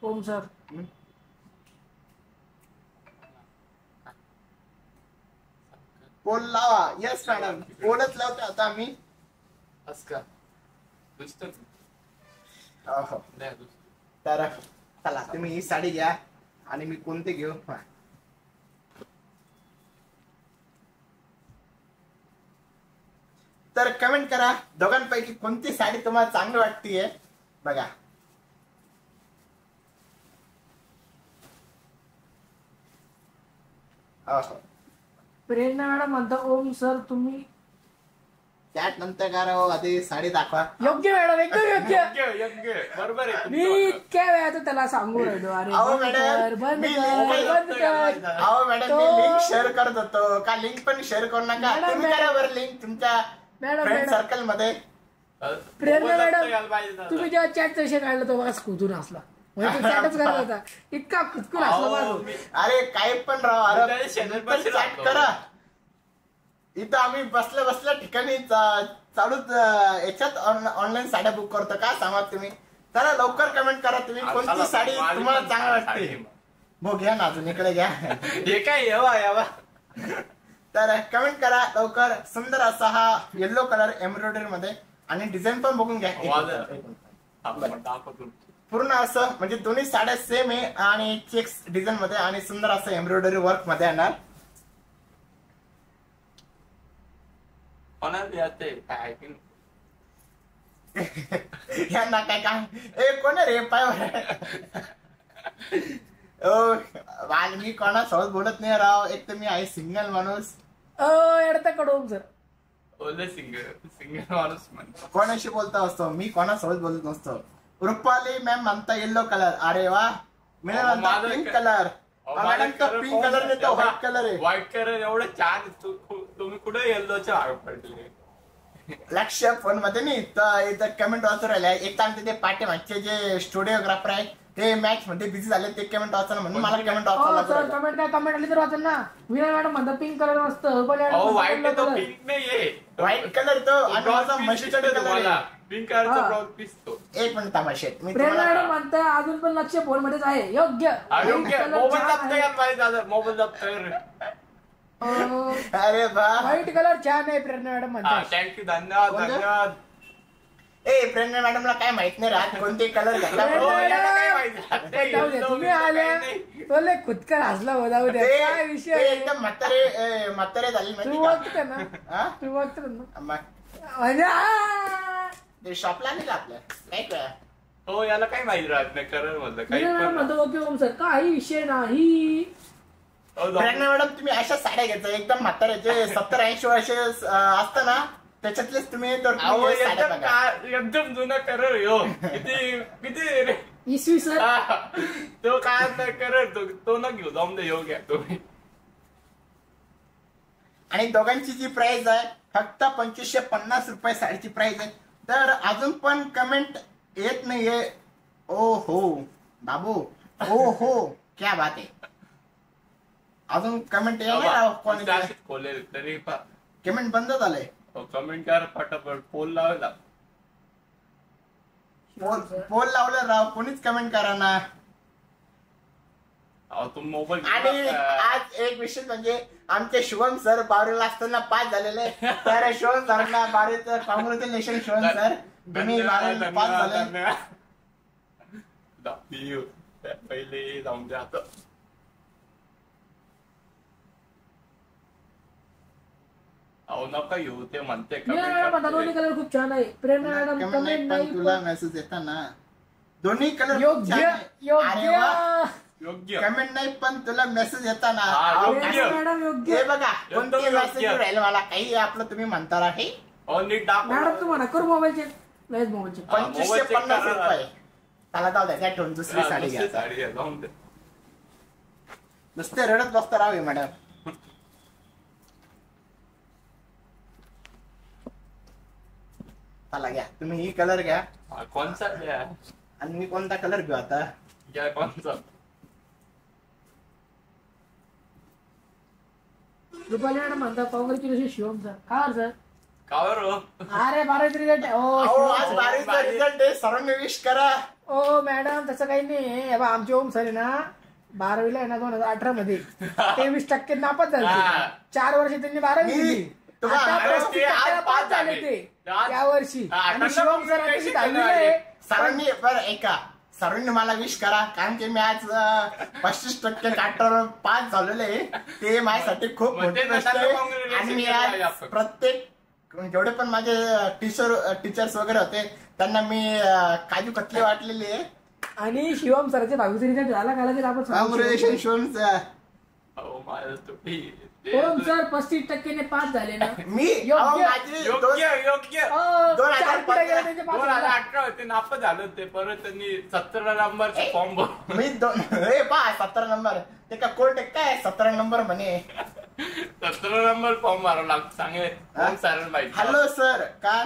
ओम सर पोल लावा. येस मॅडम पोलच लावतो आता आम्ही. हो. तर चला तुम्ही ही साडी घ्या आणि मी कोणते घेऊ. तर कमेंट करा दोघांपैकी कोणती साडी तुम्हाला चांगली वाटतीये. बघा प्रेरणा मॅडम म्हणता ओम सर तुम्ही चॅट नंतर करा हो, आधी साडी दाखवा. योग्य मॅडम एकदम योग्य. योग्य बरोबर आहे. मी इतक्या वेळात त्याला सांगू राहिलो अरे अहो बंद मॅडम, कर बंद मी कर बंद कर. अहो मॅडम मी लिंक शेअर करत होतो का? लिंक पण शेअर करू नका मॅडम, तुम्ही. करा बरं लिंक तुमच्या मॅडम फ्रेंड मॅडम सर्कल मध्ये. प्रेरणा मॅडम तुम्ही जेव्हा चॅट विषय काढला तो बघा खुदून असला. म्हणजे तो चॅटच करत होता इतका खुदकून असला माझं. अरे काही पण राव. अरे चॅट करा. इथं आम्ही बसल्या बसल्या ठिकाणी चालूच याच्यात ऑनलाईन साड्या बुक करतो. काय सांगा तुम्ही. चला लवकर कमेंट करा तुम्ही कोणती साडी तुम्हाला चांगली वाटते. हो घ्या ना अजून इकडे घ्या. हे काय यावा. तर कमेंट करा लवकर. सुंदर असा हा येल्लो कलर एम्ब्रॉयडरी मध्ये आणि डिझाईन पण बघून घ्या. पूर्ण असं म्हणजे दोन्ही साड्या सेम आहे आणि चेक्स डिझाईन मध्ये आणि सुंदर असं एम्ब्रॉयडरी वर्क मध्ये येणार. यांना काय काय ए कोण रे पाय. मी कोणासोबत बोलत नाही राव. एक तर मी आहे सिंगल माणूस. एडता कडून सर सिंगल माणूस म्हणतो. कोणाशी बोलता असतो मी, कोणासोबत बोलत नसतो. रुपाली मॅम म्हणता येल्लो कलर. अरे वा. मी म्हणता पिंक कलर. मॅडम तर पिंक कलर नाही तो व्हाईट कलर आहे. व्हाईट कलर एवढं छान. तुम्ही कुठे येल्लोच्या भाग पडले. लक्ष फोन मध्ये नाही तर इथं कमेंट वाचून राहिले. एक तर आमचे ते पाठीमागचे जे स्टुडिओग्राफर आहे ते मॅच मध्ये बिझी झाले. ते कमेंट वाचायला म्हणून मला कमेंट वाचायला. कमेंट काय कमेंट आली तर वाचन ना. विनय मॅडम म्हणता पिंक कलर मस्त. व्हाईट तो पिंक नाहीये. व्हाईट कलर तो आणि माझा मशीचा कलर आहे. पिंक कलरचा ब्लाउज पीस तो. एक मिनिट तमाशे मी प्रेरणा मॅडम म्हणता अजून पण लक्ष फोन मध्येच आहे. योग्य मोबाईल जप्त यायला पाहिजे दादा. मोबाईल जप्त. अरे बा व्हाईट कलर छान आहे प्रेरणा मॅडम म्हणता. थँक्यू धन्यवाद धन्यवाद. ए प्रेरणा मॅडमला काय माहित नाही राहत कोणते कलर घातला. तुम्ही आल्या तो लय खुदकर हसला हो. जाऊ द्या काय विषय. एकदम म्हातारे झाले तू बघते ना. तू बघते ना ते शॉपला नाही का आपल्या नाही का. हो याला काही माहिती राहत नाही. कलर मधलं काही म्हणतो ओके ओम सर काही विषय नाही. प्रेरणा मॅडम तुम्ही अशा साड्या घ्यायचं एकदम म्हाताऱ्याचे 70-80 वर्ष असतं ना त्याच्यातलेच तुम्ही एकदम जुना कलर हो. किती किती रे इसवी सर. तो काय कलर तो न घेऊ जाऊन दे. घ्या तुम्ही. आणि दोघांची जी प्राइस आहे फक्त 2550 रुपये साडीची प्राइस आहे. तर अजून पण कमेंट येत नाहीये. ओ हो बाबू ओ हो क्या बात आहे. अजून कमेंट यायला कोणी खोले तरी कमेंट बंद झालंय. कमेंट करा पटापट. पोल लावायला. पोल लावलं राव, कोणीच कमेंट करा ना. अहो तुम्ही मोबाईल आणि आज एक विशेष म्हणजे आमचे शुभम सर 12वीला असताना पास झालेले. तर शुभम सरांना 12वीचं कॉंग्रॅच्युलेशन शुभम सर, तुम्ही 12वीला पास झाले. पहिले जाऊन द्या आता. अहो नका येऊ ते म्हणते दोन्ही कलर खूप छान आहे. प्रेरणा मॅडम कमेंट नाही तुला मेसेज येतात ना, दोन्ही कलर योग्य योग्य. कमेंट नाही पण तुला मेसेज येतात ना. मॅडम योग्य. हे बघा कोणते मेसेज राहील मला काही आपलं तुम्ही म्हणता आहे. नीट दाखव मॅडम तुम्हाला करू मोबाईल चेक. नाही मोबाईल चेक. 2550 रुपये. त्याला जाऊ द्या, त्या ठेवून दुसरी साडी घ्या. साडी जाऊन दे. नुसते रडत बसता राहावे मॅडम. चला घ्या, तुम्ही ही कलर घ्या. कोणचा घ्या आणि मी कोणता कलर घेऊ आता. घ्या कोणचा. रुपाली मॅडम म्हणतात कॉंग्रॅच्युलेशन शिवम सर. का सर? का बरं. अरे 12वीचा रिझल्ट. आज 12वीचा रिझल्ट आहे, सर्वांनी विश करा. ओ मॅडम तसं काही नाही. आमचे ओम सर आहे ना 12वीला आहे ना 2018 मध्ये 23% नापास झाले. 4 वर्ष त्यांनी 12वी दिली. पास झाले ते त्या वर्षी. आणि शिवम सर आता 10वीला आहे. सरांनी बरं ऐका, सरांनी मला विश करा, कारण की मी आज 25% काटावर पास झालेले आहे. ते माझ्यासाठी खूप मोठी गोष्ट आहे. आणि मी आज प्रत्येक जेवढे पण माझे टीचर्स वगैरे होते त्यांना मी काजू कतली वाटलेली आहे. आणि शिवम सरांचे 22 रिझल्ट झाला का आपण congratulation Shivam sir. Om sir 35% pass झाले ना. मी योग्य योग्य 2018 होते नापास झालं ते. परत त्यांनी 17 नंबरचा फॉर्म भरला. मी 17 नंबर ते का कोर्ट काय 17 नंबर म्हणे. 17 नंबर फॉर्म भरावा लागतो. सांगे सर माहिती. हॅलो सर, का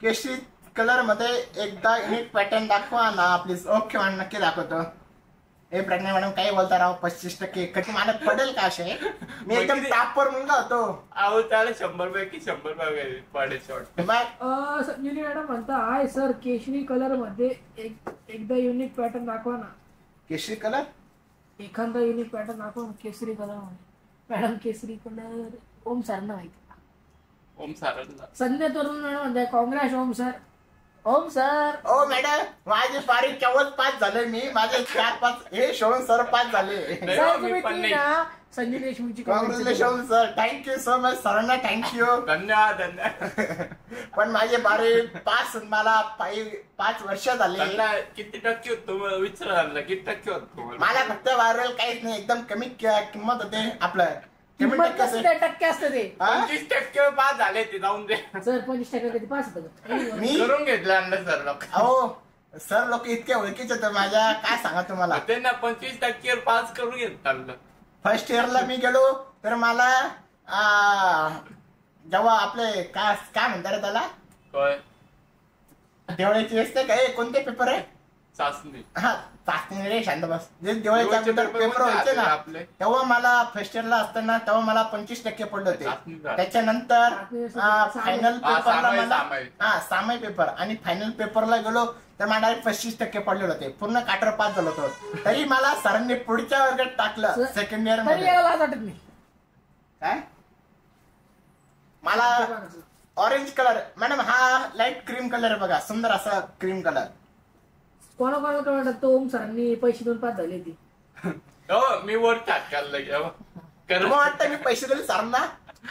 केशरी कलर मध्ये एकदा युनिक पॅटर्न दाखवा ना प्लीज. ओके मॅडम, नक्की दाखवतो. हे प्रज्ञा मॅडम काही बोलता राव. 25% कधी मला पडेल का असे. मी एकदम टापर मुलगा होतो. अहो त्याला 100 पैकी 100 पडेल शॉर्ट. संजीवनी मॅडम म्हणता हाय सर केशरी कलर मध्ये एकदा युनिक पॅटर्न दाखवा ना. केशरी कलर एखादा युनिक पॅटर्न दाखवा ना केशरी कलर मध्ये. मॅडम केशरी कलर ओम सरांना माहिती. ओम सरांना. संजय तरुण मॅडम म्हणताय congrats Om sir. Om sir. Oh madam माझी पारी केवळ पास झाले. मी माझे 4-5 हे शोभन सर पास झाले. सर तुम्ही ती ना संजय देशमुखची congratulation sir. Thank you so much. सरांना थँक्यू. धन्यवाद धन्यवाद. पण माझे 12वी पास मला 5 वर्ष झाले. किती टक्के होत तुम्हाला विचारायला. किती टक्के होत तुम्हाला. मला फक्त 12वी काहीच नाही, एकदम कमी किंमत होते. आपलं टक्के असतं ते. 25% पास झाले ते. जाऊन दे सर. 25% कधी पास होतं. मी करून घेतलं सर लोक. हो सर लोक इतके ओळखीचे होते माझ्या, काय सांगा तुम्हाला. त्यांना 25% पास करून घेतलं. फर्स्ट इयरला मी गेलो तर मला जेव्हा आपले काय म्हणतात रे त्याला, काय देवळ्याची असते काय, कोणते पेपर आहे. चाचणी. हा चाचणी रे, शांत बस. जे दिवाळीच्या अगोदर पेपर व्हायचे ना आपले, तेव्हा मला फर्स्ट इयरला असताना तेव्हा मला 25% पडले होते. त्याच्यानंतर फायनल पेपरला मला सामाई पेपर आणि फायनल पेपरला गेलो तर मला 25% पडले होते. पूर्ण काटर पास झालो होतो. तरी मला सरांनी पुढच्या वर्गात टाकलं सेकंड इयर मध्ये. काय मला ऑरेंज कलर मॅडम, हा लाईट क्रीम कलर आहे बघा, सुंदर असा क्रीम कलर. कोणाकोणाला वाटत तो ओम सरांनी पैसे देऊन पास झाले ती. मी वर टाकायला वाटतं मी पैसे दिले सरांना.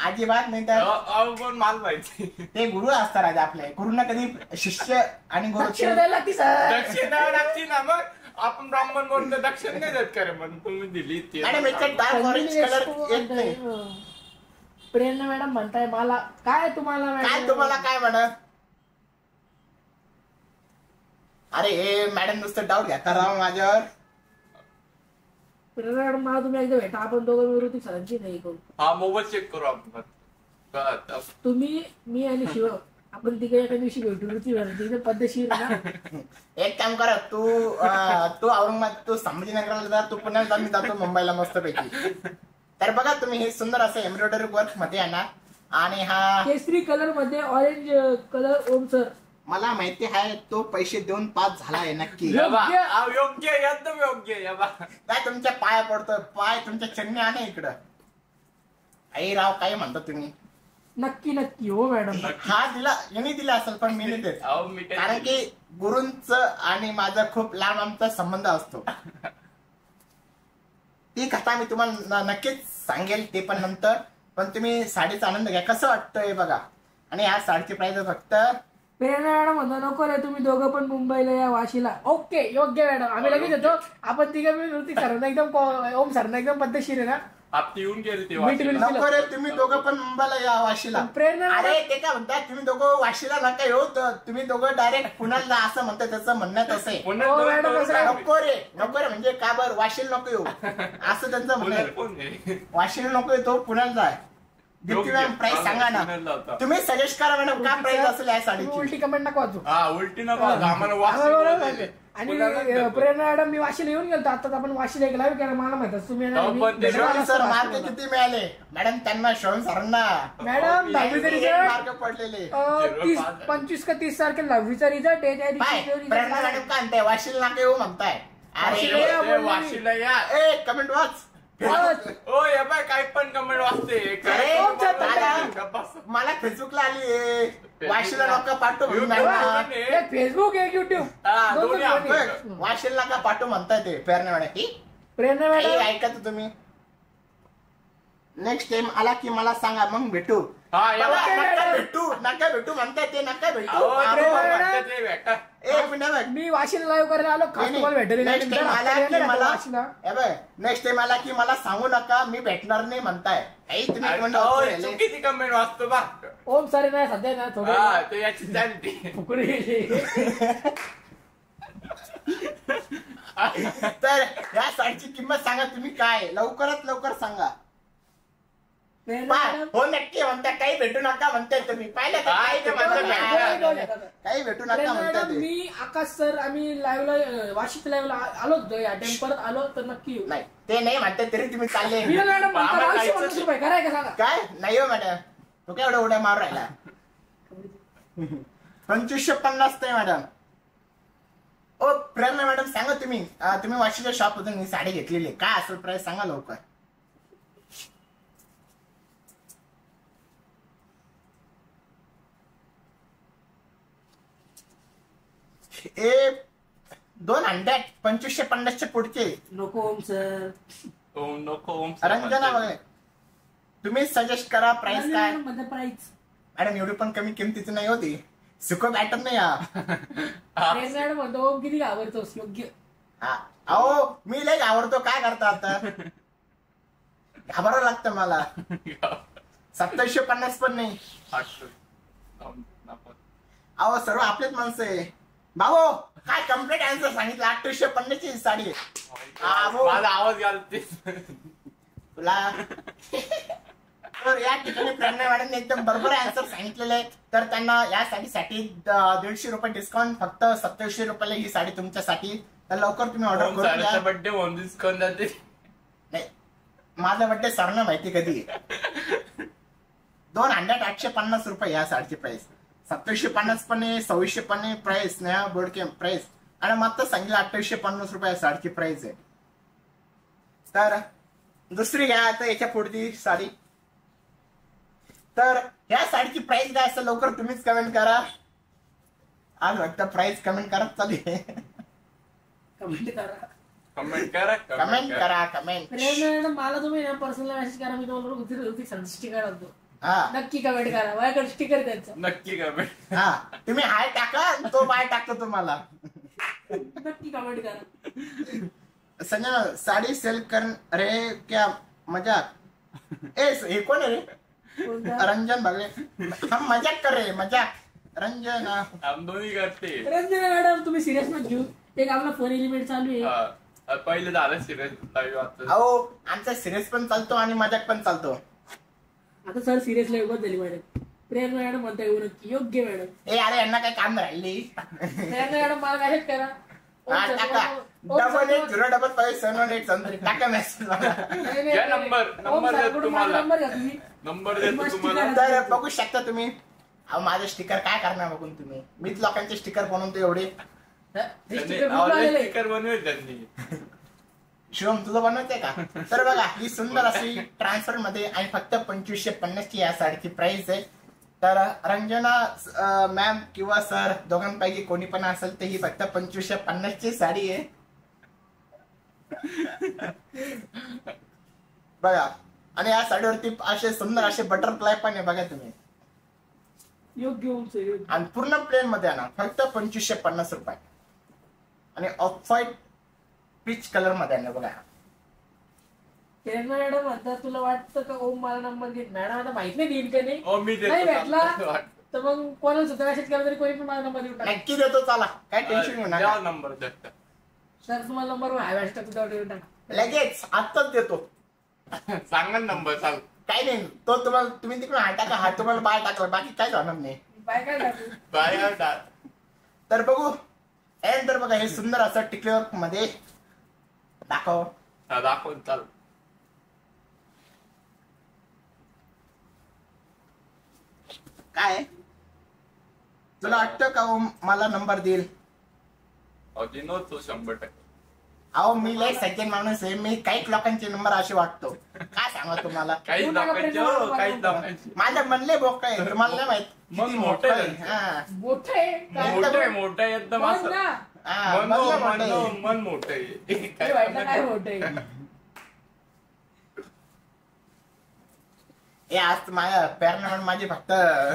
अजिबात नाही. तर माल माहिती ते गुरु असतात राजा आपले. गुरुंना कधी शिष्य आणि गुरु दक्षिणा द्यायला लागते सर. दक्षिणा लागते ना. मग आपण ब्राह्मण म्हणून दक्षिण नाही देत का रे. म्हणून तुम्ही दिली ती. आणि डार्क ऑरेंज कलर येत नाही. प्रेरणा मॅडम म्हणताय मला काय तुम्हाला काय म्हणत. अरे हे मॅडम नुसतं डाऊट घ्या राव माझ्यावर. प्रेरणा मॅडम मला तुम्ही एकदा भेटा, आपण दोघं विरोधी सरांची नाही करू. हा मोबाईल चेक करू आपण. तुम्ही मी आणि शिव आपण तिकडे एका दिवशी भेटू पद्धतशीर ना. एक काम करा, तू औरंगाबाद, तू संभाजीनगरला जा, तू पुण्याला जा, मी जातो मुंबईला मस्तपैकी. तर बघा तुम्ही हे सुंदर असं एम्ब्रॉयडरी वर्क मध्ये आहे ना, आणि हा केसरी कलर मध्ये ऑरेंज कलर ओम सर. मला माहिती आहे तो पैसे देऊन पास झालाय नक्की. योग्य एकदम योग्य. काय तुमच्या पाया पडतो, पाय तुमच्या चन्नी आणा इकडं. आई राव काय म्हणता तुम्ही? नक्की नक्की हो मॅडम. हा दिला, यांनी दिला असेल पण मी नाही देत. कारण की गुरूंच आणि माझा खूप लांब आमचा संबंध असतो. ती कथा मी तुम्हाला नक्कीच सांगेल, ते पण नंतर. पण तुम्ही साडीचा आनंद घ्या, कसं वाटतंय बघा. आणि या साडीची प्राइस फक्त प्रेरणा मॅडम म्हणतो नको रे, तुम्ही दोघं पण मुंबईला या वाशीला. ओके योग्य मॅडम, आम्ही लगेच येतो. आपण तिघं मिळून ऋतिक सरांना एकदम ओम सरांना एकदम पद्धतशीर आहे ना. येऊन गेले ते नको रे, तुम्ही दोघं पण मुंबईला या वाशीला. प्रेरणा अरे ते काय म्हणतात, तुम्ही दोघं वाशीला नका येऊ, तुम्ही दोघं डायरेक्ट पुण्याला असं म्हणतात. त्याचं म्हणण्यात असं आहे. नको रे म्हणजे का बरं वाशीला नको येऊ असं त्यांचं म्हणणं. वाशीला नको येतो, पुण्याला जाय. दीप्ती मॅम प्राइस सांगा ना, तुम्ही सजेस्ट करा मॅडम काय प्राइस असेल या साडीची. उलटी कमेंट नको वाचू. उलटी नको आम्हाला. आणि प्रेरणा मॅडम मी वाशीला येऊन गेलो, आता आपण वाशीला एक लाईव्ह केला. मला माहिती तुम्ही सर मार्क किती मिळाले मॅडम त्यांना? शोन सरांना मॅडम 10वीचा रिझल्ट मार्क पडलेले 25 का 30 तारखेला 10वीचा रिझल्ट आहे. प्रेरणा मॅडम काय म्हणताय, वाशीला नाका येऊ म्हणताय? अरे वाशीला या. कमेंट वाच. काय पण कमेंट वाचते. मला फेसबुकला आली वाशीला नका पाठवू. फेसबुक एक युट्यूब वाशीला नका पाठवू म्हणताय ते प्रेरणा मॅडम. प्रेरणा मॅडम ऐका तुम्ही नेक्स्ट टाइम आला की मला सांगा, मग भेटू. नका भेटू म्हणताय ते, नका भेटू. मी वाशीला लाईव्ह करायला आलो, खास तुम्हाला भेटेल. नेक्स्ट टाइम आला की मला सांगू नका मी भेटणार नाही म्हणताय. किती कमेंट वाचतो बा. ओम सर नाही सध्या ना थोडं याची चालते. तर या साडीची किंमत सांगा तुम्ही, काय लवकरात लवकर सांगा. हो नक्की म्हणता, काही भेटू नका म्हणताय तुम्ही. पाहिलं काही भेटू नका म्हणताय. मी आकाश सर आम्ही लाईव्हला वाशीत लाईव्हला आलो होतो, या टाइम परत आलो तर नक्की नाही. ते नाही म्हणतात तरी तुम्ही चालले. काय नाही हो मॅडम, तो काय एवढ्या उड्या मारू राहिला. 2550 ते मॅडम. ओ प्रेरणा मॅडम सांगा तुम्ही वाशीच्या शॉप मधून मी साडी घेतलेली, काय असेल प्राइस सांगा लवकर. ए 200 2550 पुढचे नको ओम सर. नको रंजना वगैरे तुम्ही सजेस्ट करा प्राइस काय. प्राइस मॅडम एवढी पण कमी किमतीची नाही होती. सुख बॅटर नाही मॅडम म्हणतो ओम किती घाबरतोस. योग्य अहो मी लय घाबरतो, काय करता आता. घाबरावं लागतं मला. 2750 पण नाही. अहो सर्व आपलेच माणसं आहे भाऊ. काय कम्प्लीट आन्सर सांगितलं. 2850 ची साडी आहे. माझा आवाज घालते तुला. तर या ठिकाणी प्रेरणा मॅडमने एकदम बरोबर आन्सर सांगितलेलं आहे. तर त्यांना या साडीसाठी 150 रुपये डिस्काउंट, फक्त 2700 रुपयाला ही साडी तुमच्यासाठी. तर लवकर तुम्ही ऑर्डर करून द्या. बर्थडे म्हणून डिस्काउंट जाते. नाही माझा बर्थडे सरना माहिती कधी. 2850 रुपये या साडीची प्राइस. 2750 पण आहे, 2600 पण आहे प्राइस. नया बोर्ड के प्राइस. आणि मात्र सांगितलं 2850 रुपये साडीची प्राइस आहे. तर दुसरी घ्या आता याच्या पुढची साडी. तर या साडीची प्राइस काय असं लवकर तुम्हीच कमेंट करा. आज वाटतं प्राइस कमेंट करत चालू आहे. कमेंट करा. मला तुम्ही पर्सनल मेसेज करा, मी तुम्हाला स्टिकर आणतो. नक्की कमेंट करा, माझ्याकडे स्टिकर द्यायचं. नक्की कमेंट. तुम्ही हाय टाका, तो बाय टाकतो तुम्हाला. नक्की कमेंट करा. संजय साडी सेल कर रे क्या मजाक. हे कोण आहे रे. रंजन भागले. हम मजाक कर रहे मजाक. रंजन हम दोन्ही करते. रंजन मॅडम तुम्ही सिरियस मत घेऊ. एक आपला फन एलिमेंट चालू आहे. पहिले झालं सिरियस. अहो आमचा सिरियस पण चालतो आणि मजाक पण चालतो. आता सर सिरियस लाईव्ह झाली मॅडम. प्रेरणा मॅडम म्हणता येऊ नक्की. योग्य मॅडम. अरे यांना काय काम राहिली. प्रेरणा मॅडम मला काय करा. टाका 8805718718 टाका मेसेज या नंबर देतो तुम्हाला नंबर घ्या तुम्ही. नंबर देतो तुम्हाला तर बघू शकता तुम्ही. अहो माझे स्टिकर काय करणार बघून तुम्ही. मीच लोकांचे स्टिकर बनवतो एवढे. हे sticker कुठून आलेलं आहे? स्टिकर बनवेल त्यांनी शिवम तुझं बनवायचंय का. तर बघा ही सुंदर अशी ट्रान्सफर मध्ये आणि फक्त 2550 ची या साडीची प्राइस आहे. तर रंजना मॅम किंवा सर दोघांपैकी कोणी पण असेल तर ही फक्त 2550 ची साडी आहे. बघा आणि या साडीवरती असे सुंदर असे बटरफ्लाय पण आहे बघा तुम्ही. योग्य उंच आहे, योग्य. आणि पूर्ण प्लेन मध्ये आणा फक्त 2550 रुपये. आणि ऑफ व्हाईट पीच कलर मध्ये आणलं बघा. प्रेरणा मॅडम आता तुला वाटतं का ओम मला नंबर देईल. मॅडम आता माहित नाही देईल का नाही. हो मी देतो नाही भेटला चालतं. तर मग कोणाला सुद्धा मेसेज केला तरी कोणी पण मला नंबर देऊन टाका. नक्की देतो चला काय टेन्शन घेऊ द्या नका. नंबर द्या सर तुम्हाला नंबर हवा असता तुझ्यावर देऊन टाका. लगेच आत्ताच देतो. सांगा नंबर चाल काय नाही तो तुम्हाला तुम्ही तिकडून हा टाका हा तुम्हाला बाय टाकला बाकी काय होणार नाही. बाय काय टाकू. बाय तर बघू तर बघा हे सुंदर असं टिकलीवर मध्ये दाखव. दाखवून चाल काय तुला वाटतं का हो मला नंबर देईल. दिनो तो 100%. अहो मी लय सज्जन माणूस आहे. मी काही लोकांचे नंबर असे वाटतो काय सांगा तुम्हाला. काहीच दाखवायचे हो, काहीच दाखवायचे माझ्या म्हणले बोक आहे तुम्हाला नाही माहित मग किती मोठं आहे. हा. मोठं आहे काय? मोठं आहे एकदम बघ असं ना. हा, मन म्हणलं मोठं आहे. मन मोठं आहे हे व्हायला काय मोठं आहे. हे आज माझ्या पॅरना माझी फक्त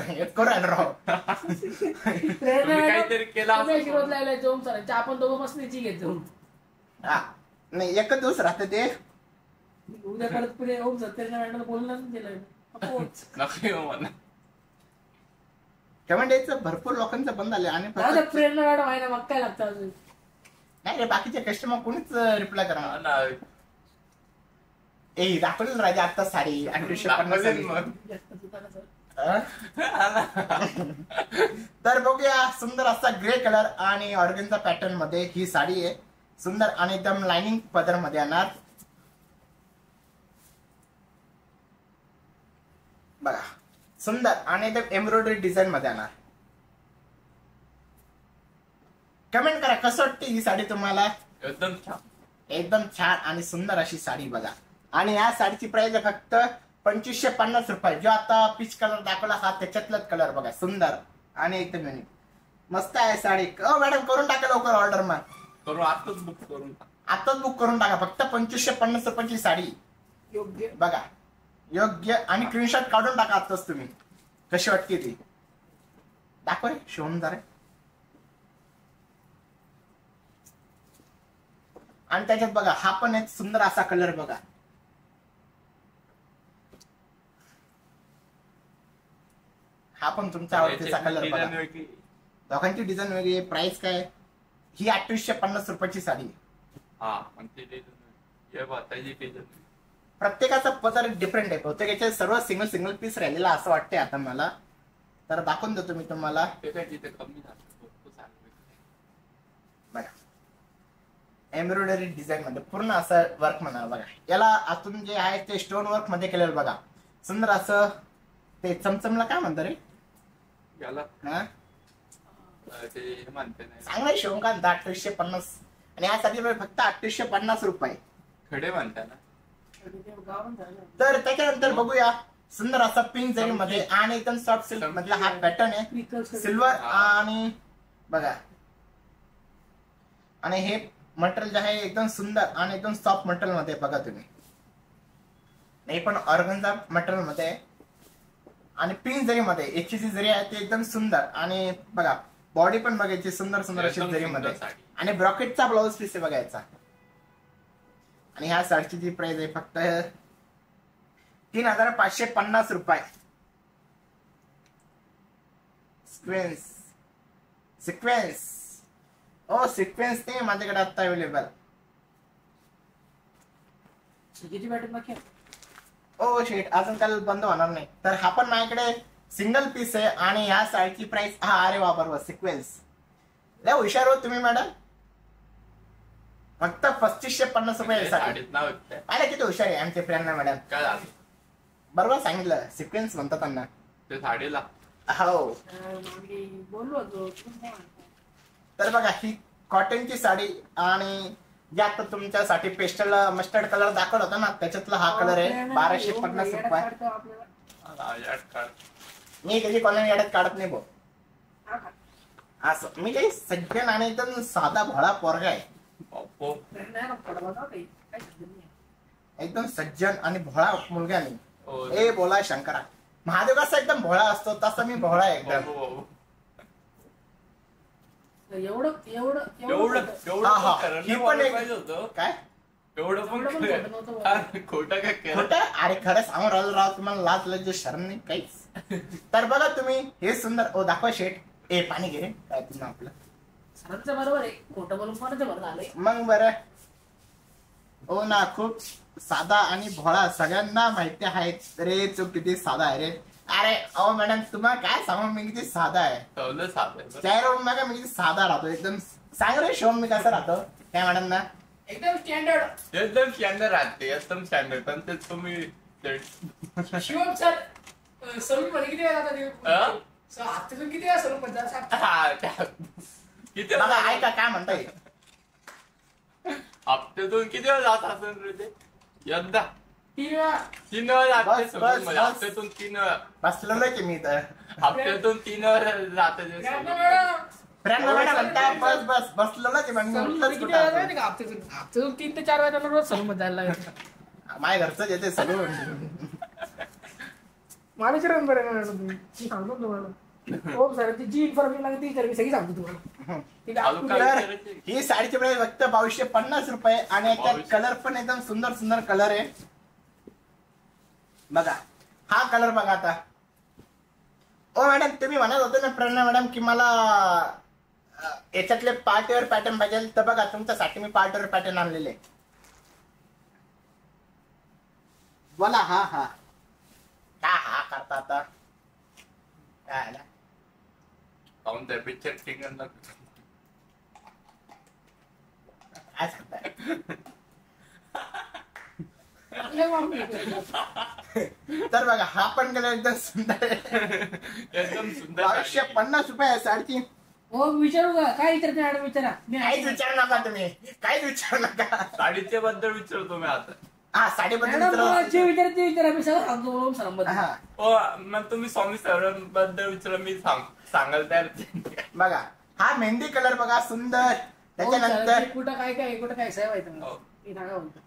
एक करून राव. प्रेरणा तुम्ही काहीतरी केलं तुम्ही असं. शिरोजला यायला ओम सरांच्या आपण दोघं मस्तीची घेत जाऊ. हा नाही एकच दिवस राहते ते. उद्या परत पुढे ओम सर प्रेरणा मॅडम बोलणार दिलं. नक्की हो म्हणा कमेंट यायचं भरपूर लोकांचं बंद झाले आणि आता फक्त प्रेरणा मॅडम आहे ना मग काय लागतं अजून. नाही रे बाकीचे कस्टमर कोणीच रिप्लाय हा करणार. ना. ए दाखवलं राजा आता साडी 850 दाखवलेन मग. जास्त सुद्धा नसेल. तर बघूया सुंदर असा ग्रे कलर आणि ऑर्गनचा पॅटर्न मध्ये ही साडी आहे. सुंदर आणि एकदम लाइनिंग पदर मध्ये येणार बघा. सुंदर आणि एकदम एम्ब्रॉयडरी डिझाईन मध्ये येणार. कमेंट करा कसं वाटते ही साडी तुम्हाला. एकदम छान. एकदम छान आणि सुंदर अशी साडी बघा. आणि या साडीची प्राइस आहे फक्त 2550 रुपये. जो आता पीच कलर दाखवला हा त्याच्यातलाच कलर बघा. सुंदर आणि एकदम युनिक मस्त आहे साडी. मॅडम करून टाका लवकर ऑर्डर. मग करून आताच बुक करून टाक. आताच बुक करून टाका. फक्त 2550 रुपयाची साडी योग्य. बघा योग्य. आणि स्क्रीनशॉट काढून टाका आताच तुम्ही कशी वाटते ती. दाखव रे शिवून जरा. आणि त्याच्यात बघा हा पण एक सुंदर असा कलर बघा. हा पण तुमच्या आवडतीचा कलर बघा. डिझाईन वेगळी. दोघांची डिझाईन वेगळी आहे. प्राइस काय ही 2850 रुपयाची साडी. हा पण ते डिझाईन हे बघ त्याची डिझाईन प्रत्येकाचा पदर डिफरंट आहे. प्रत्येकाचे सर्व सिंगल सिंगल पीस राहिलेला असं वाटतंय आता मला. तर दाखवून देतो मी तुम्हाला ते काय तिथे कमी झालं भरपूर चांगलं. बघा. एम्ब्रॉयडरी डिझाईन मध्ये पूर्ण असं वर्क म्हणा बघा. याला आतून जे आहे ते स्टोन वर्क मध्ये केलेलं बघा. सुंदर असं ते चमचमला काय म्हणतात रे याला हा ते हे म्हणते नाही चांगला शिवकांत 2850. आणि यासाठी फक्त 2850 रुपये. खडे म्हणते ना. गावात झालं. तर त्याच्यानंतर बघूया सुंदर असा पिंक जरी मध्ये आणि एकदम सॉफ्ट सिल्क मधला हा पॅटर्न आहे. Pickles कडे. सिल्वर आणि बघा. आणि हे मटेरियल जे आहे एकदम सुंदर आणि एकदम सॉफ्ट मटेरियल मध्ये बघा तुम्ही. हे पण ऑर्गनचा मटेरियल मध्ये आहे. आणि पिंक जरी मध्ये याची जी जरी आहे ते एकदम सुंदर. आणि बघा बॉडी पण बघायची सुंदर सुंदर अशी एकदम जरी सुंदर मध्ये. साडी. आणि ब्रॉकेटचा ब्लाऊज पीस आहे बघायचा. आणि ह्या साडीची जी प्राइस आहे फक्त 3550 रुपये. सिक्वेन्स सिक्वेन्स ओ सिक्वेन्स नाही माझ्याकडे आता अवेलेबल. किती बॅटरी बाकी आहे? ओ शेट अजून काल बंद होणार नाही. तर हा पण माझ्याकडे सिंगल पीस आहे. आणि ह्या साडीची प्राइस हा अरे वा बरोबर सिक्वेन्स. लय हुशार हो तुम्ही मॅडम. फक्त 3550 साठी. साडीत नाव विकताय. अरे किती हुशार आहे आमचे फ्रेंड मॅडम. काय झालं बरोबर सांगितलं, सिक्वेन्स म्हणतात त्यांना. ते साडीला हो. बोललो होतो तुम्ही नाही म्हणताय. तर बघा ही कॉटनची साडी आणि यात तुमच्यासाठी पेस्टल मस्टर्ड कलर दाखवला होता ना, त्याच्यातला हा कलर आहे. 1250 रुपये. आपल्याला मी कधी कोणाला याड्यात काढत नाही भाऊ. हा का? असं मी काही सज्जन आणि एकदम साधा भोळा पोरगा आहे. बापो. नाही ना, थोडं बघा काही. काय शब्द नाही. एकदम सज्जन आणि भोळा मुलगा नाही. हो. ए बोला शंकरा. महादेव कसा एकदम भोळा असतो तसा मी भोळा आहे एकदम. बापो, बापो. एवढं एवढं हा, हा. पण करणं ही पण मला एक- पाहिजे होतं. काय एवढं पण एवढं पण करा. खोटं नव्हतं हा, खोटं काय केलं. खोटं? अरे खरं सांगून राहिलो राव, तुम्हाला लाज लज्ज शरम नाही काहीच. तर बघा तुम्ही हे सुंदर. ओ दाखवा शेट. ए पाणी घे. काय तुला आपलं सरांचं बरोबर आहे, खोटं बोलून कोणाचं बरं झालंय. मग बरं. हो ना, खूप साधा आणि भोळा सगळ्यांना माहिती आहे रे. तो किती साधा आहे रे. अरे अहो मॅडम तुम्हाला काय सांगू मी किती साधा आहे. ठेवलं साधं. चेहरा बघा मी किती साधा राहतो एकदम. सांग रे शोम मी कसं राहतो काय मॅडम ना. एकदम स्टँडर्ड. एकदम स्टँडर्ड राहते, एकदम स्टँडर्ड. पण ते तुम्ही शिवम सर सलून मध्ये किती वेळा हा? जातात हप्त्यातून किती वेळा सलून मध्ये जातात? हा, किती बघा वेळा- ऐका काय म्हणता येईल. हप्त्यातून किती वेळा जात असेल रे ते? एकदा 3 वेळा. 3 वेळा जाते बस, सलून बस, मध्ये. बस. हप्त्यातून 3 वेळा. बसलेलो की मी तर. हप्त्यातून 3 वेळा जाते ते काय सलून. मॅडम? फ्रेंड मॅडम म्हणता बस बस बसलेलो की मग मी सलून उठलंच मध्ये किती कुठं वेळा असं. जाते का हप्त्यातून 3 ते 4 वेळा त्यांना रोज सलून मध्ये जायला लागेल. माझ्या घरचंच येते सलून. मला विचारून बरं का मॅडम तुम्ही, मी सांगतो ना तुम्हाला. हो सर, ती जी इन्फॉर्मेशन लागते ती मी सगळी सांगतो तुम्हाला. ठीक आहे, अजून आपण- काय? तर ही साडीची प्राइस फक्त 2250 रुपये आणि त्यात 2200. कलर पण एकदम सुंदर सुंदर कलर आहे. बघा हा कलर बघा आता. ओ मॅडम तुम्ही म्हणत होते ना प्रेरणा मॅडम की मला याच्यातले पार्टीवर पॅटर्न पाहिजे, तर बघा तुमच्यासाठी मी पार्टीवर पॅटर्न आणलेले. बोला. हा हा काय हा करता आता काय आला? पाहून त्या पिक्चर टिंगन काय सांगताय? लय वाढून घेतो. तर बघा हा पण कलर एकदम सुंदर आहे. एकदम सुंदर. 2250 रुपये आहे साडी. हो विचारू का? काय विचारते मॅडम, विचारा. मी काहीच विचारू नका तुम्ही, काहीच विचारू नका. साडीच्या बद्दल विचारतो मी आता. हा साडीबद्दल मॅडम मला जे विचारा. विचारायचं ते विचारा, मी सगळं सांगतो ओम सरांबद्दल. हा हो, मग तुम्ही स्वामी सरांबद्दल विचारा, मी सांगाल तयार. बघा हा मेहंदी कलर बघा सुंदर. ओम सर, त्याच्यानंतर ते कुठं काय साहेब आहे तुम्ही. हो. मी सांगा बोलतो.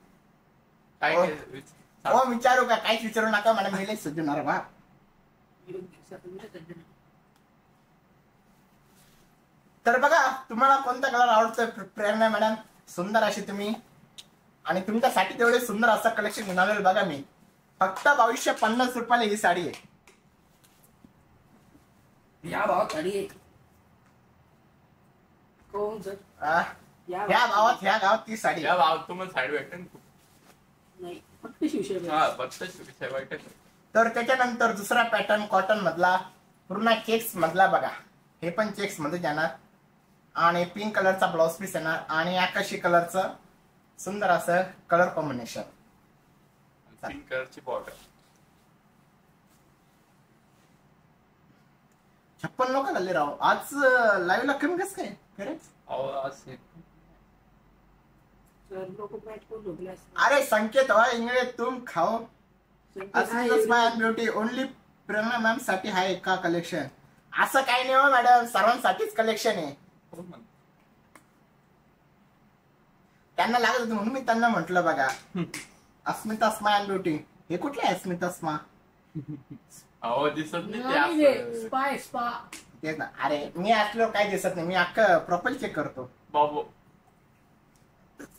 काय हो. काय हो विचारू का? काहीच विचारू नका मॅडम, मी लई सुजणार बा. तर बघा तुम्हाला कोणता कलर आवडतो प्रेरणा मॅडम. सुंदर अशी तुम्ही आणि तुमच्यासाठी तेवढे सुंदर असं कलेक्शन घेऊन आलेलं बघा मी. फक्त 2250 रुपयाला ही साडी आहे. या भावात साडी आहे. कोण सर? आ, या ह्या गावात ह्या गावात ती साडी या आहे. भाव तुम्हाला साडी भेटेल ना? नाही, फक्त शिवसेना. हा, फक्त साडी भेटेल. तर त्याच्यानंतर दुसरा पॅटर्न कॉटन मधला पूर्ण चेक्स मधला बघा. हे पण चेक्स मध्ये जाणार आणि पिंक कलरचा ब्लाउज पीस येणार आणि आकाशी कलरचं सुंदर असं कलर कॉम्बिनेशन. पिंक कलरची बॉर्डर. 56 लोक झाले राव आज लाईव्ह ला. कमी कसं काय खरंच? असे सर लोक मॅच कोण झोपले असतील. अरे संकेत हो इंगळे तुम खाओ. संकेत आहे. असली ब्युटी ओनली प्रेरणा मॅम साठी आहे का कलेक्शन? असं काही नाही हो मॅडम, सर्वांसाठीच कलेक्शन आहे. हो ना. त्यांना लागत होतं म्हणून मी त्यांना म्हंटल बघा. अस्मिता स्मा अँड ब्युटी. हे कुठले आहे अस्मिता स्मा? अहो दिसत नाही ते नाही रे, असं. स्पा. तेच ना. अरे मी असलो काय दिसत नाही, मी अख्खं प्रोफाईल चेक करतो. बाबू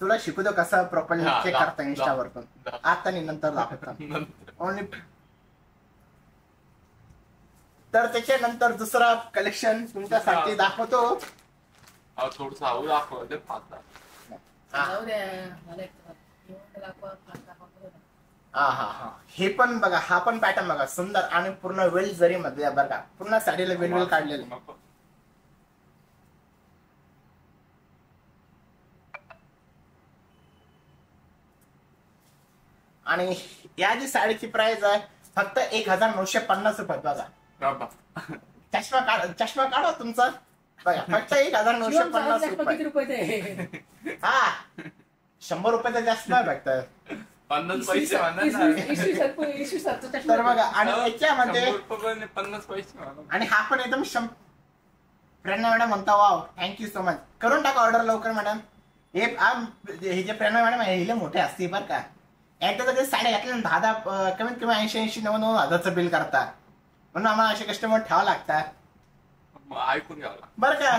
तुला शिकू दो कसं प्रोफाईल हा, चेक करता इंस्टावरतून. दा- आता नाही नंतर दाखवता. नंतर. ओनली. तर त्याच्यानंतर दुसरा कलेक्शन तुमच्यासाठी दाखवतो. अहो थोडस हळू दाखव ते पाहता. हा जाऊ द्या, मला एक निवांत दाखवा, फास्ट दाखवा. हा हा हा. हे पण बघा, हा पण पॅटर्न बघा सुंदर आणि पूर्ण वेल जरी मध्ये बघा. पूर्ण साडीला वेल काढलेलं. नको. आणि या जी साडीची प्राइस आहे फक्त 1950 रुपये. बघा बाबा. चष्मा काढा तुमचा. बघा फक्त 1950 किती रुपये. रुपये ते? हा 100 रुपये तर जास्त नाही भेटत. 50 पैसे म्हणा तर बघा आणि याच्यामध्ये 50 पैसे म्हणा. आणि हा पण एकदम प्रेरणा मॅडम म्हणता वाव थँक्यू सो मच. करून टाका ऑर्डर लवकर मॅडम. हे जे प्रेरणा मॅडम आहे हिले मोठे असते बरं का. एकदा तर ते साड्या घातल्या 10 कमीत कमी 80-90 हजारचं बिल करतात. म्हणून आम्हाला असे कस्टमर ठेवावं लागतात. ऐकून घ्यावं बरं का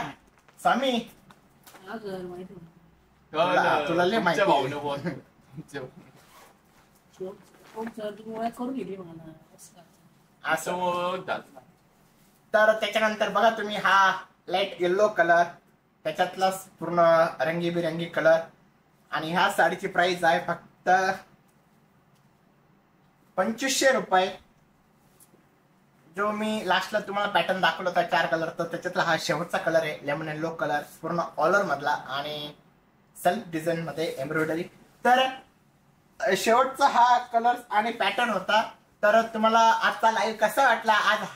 स्वामी. तुला लय माहिती असं. तर त्याच्यानंतर बघा तुम्ही हा लाईट येल्लो कलर त्याच्यातला पूर्ण रंगीबिरंगी कलर आणि ह्या साडीची प्राइस आहे फक्त 2500 रुपये. जो मी लास्टला तुम्हाला पॅटर्न दाखवला होता 4 कलर तर त्याच्यातला हा शेवटचा कलर आहे लेमन येल्लो कलर पूर्ण ऑलर मधला आणि सेल्फ डिझाईन मध्ये एम्ब्रॉयडरी. तर शेवटचा हा कलर आणि पॅटर्न होता. तर तुम्हाला आजचा लाईव्ह कसा वाटला. आज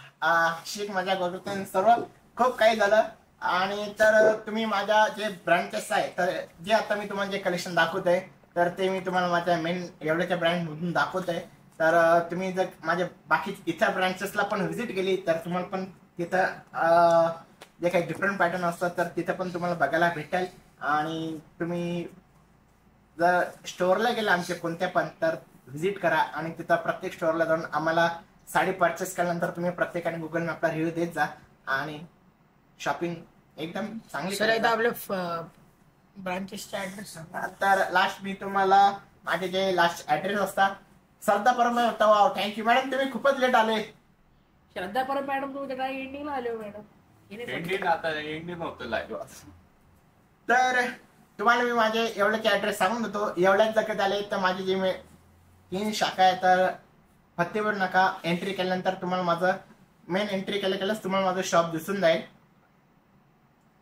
शीख मजा करतो सर्व खूप काही झालं. आणि तर तुम्ही माझ्या जे ब्रँचेस आहे तर जे आता मी तुम्हाला जे कलेक्शन दाखवतोय तर ते मी तुम्हाला माझ्या मेन एवढ्याच्या ब्रँड मधून दाखवतोय. तर तुम्ही जर माझ्या बाकी इतर ब्रँचेसला पण व्हिजिट केली तर तुम्हाला पण तिथं जे काही डिफरंट पॅटर्न असतात तर तिथं पण तुम्हाला बघायला भेटेल. आणि तुम्ही जर स्टोअरला गेला आमचे कोणत्या पण तर व्हिजिट करा आणि तिथं प्रत्येक स्टोअरला जाऊन आम्हाला साडी परचेस केल्यानंतर तुम्ही प्रत्येकाने गुगल मॅपला रिव्ह्यू देत जा आणि शॉपिंग एकदम चांगली. आपल्या ब्रांचेसचा ऍड्रेस सांगा. तर लास्ट मी तुम्हाला माझे जे लास्ट ऍड्रेस असतात श्रद्धा परम होता. वाव थँक्यू मॅडम तुम्ही खूपच लेट आले. श्रद्धा परम मॅडम तुम्ही काय एंडिंगला आले मॅडम. एंडिंग नव्हतं लाईव्ह. तर तुम्हाला मी माझे एवढ्याचे ऍड्रेस सांगून देतो. एवढ्याच जर आले तर माझी जी 3 शाखा आहे तर फत्तेपूर नाका एंट्री केल्यानंतर तुम्हाला माझं मेन एंट्री केल्याच तुम्हाला माझं शॉप दिसून जाईल.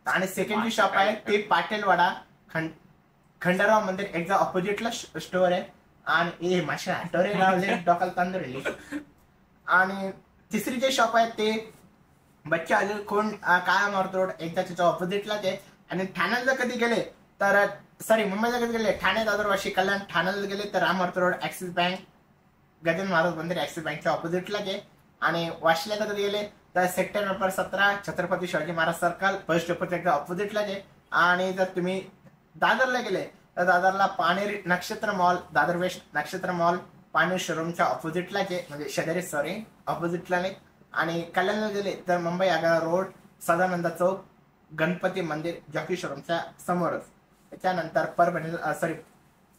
आणि सेकंड जी शॉप आहे ते पाटीलवाडा खंडराव मंदिर एकदा ऑपोजिटला स्टोअर आहे. आणि माशा आठवरे रावले डोकाल तांदूळ. आणि तिसरी जे शॉप आहे ते बच्चा अजून कोण काळा मार्ग रोड एकदा त्याच्या ऑपोजिटलाच आहे. आणि ठाण्याला कधी गेले तर सॉरी मुंबईला कधी गेले ठाणे दादरवाशी कल्याण ठाण्याला गेले तर रामवर्थ road Axis bank Gajanan Maharaj मंदिर ऍक्सिस बँकच्या ऑपोजिटलाच आहे. आणि वाशीला कधी गेले तर sector number 17 Chhatrapati Shivaji Maharaj circle first डेपोच्या ऑपोजिटलाच आहे. आणि जर तुम्ही दादरला गेले तर दादरला पानेरी नक्षत्र मॉल दादर वेस्ट नक्षत्र मॉल पानेर शोरूमच्या ऑपोजिटलाच आहे म्हणजे शेजारी ऑपोजिटला नाही. आणि कल्याणला गेले तर मुंबई आग्रा रोड सदानंद चौक गणपती मंदिर जॉकी शोरूमच्या समोरच. त्याच्यानंतर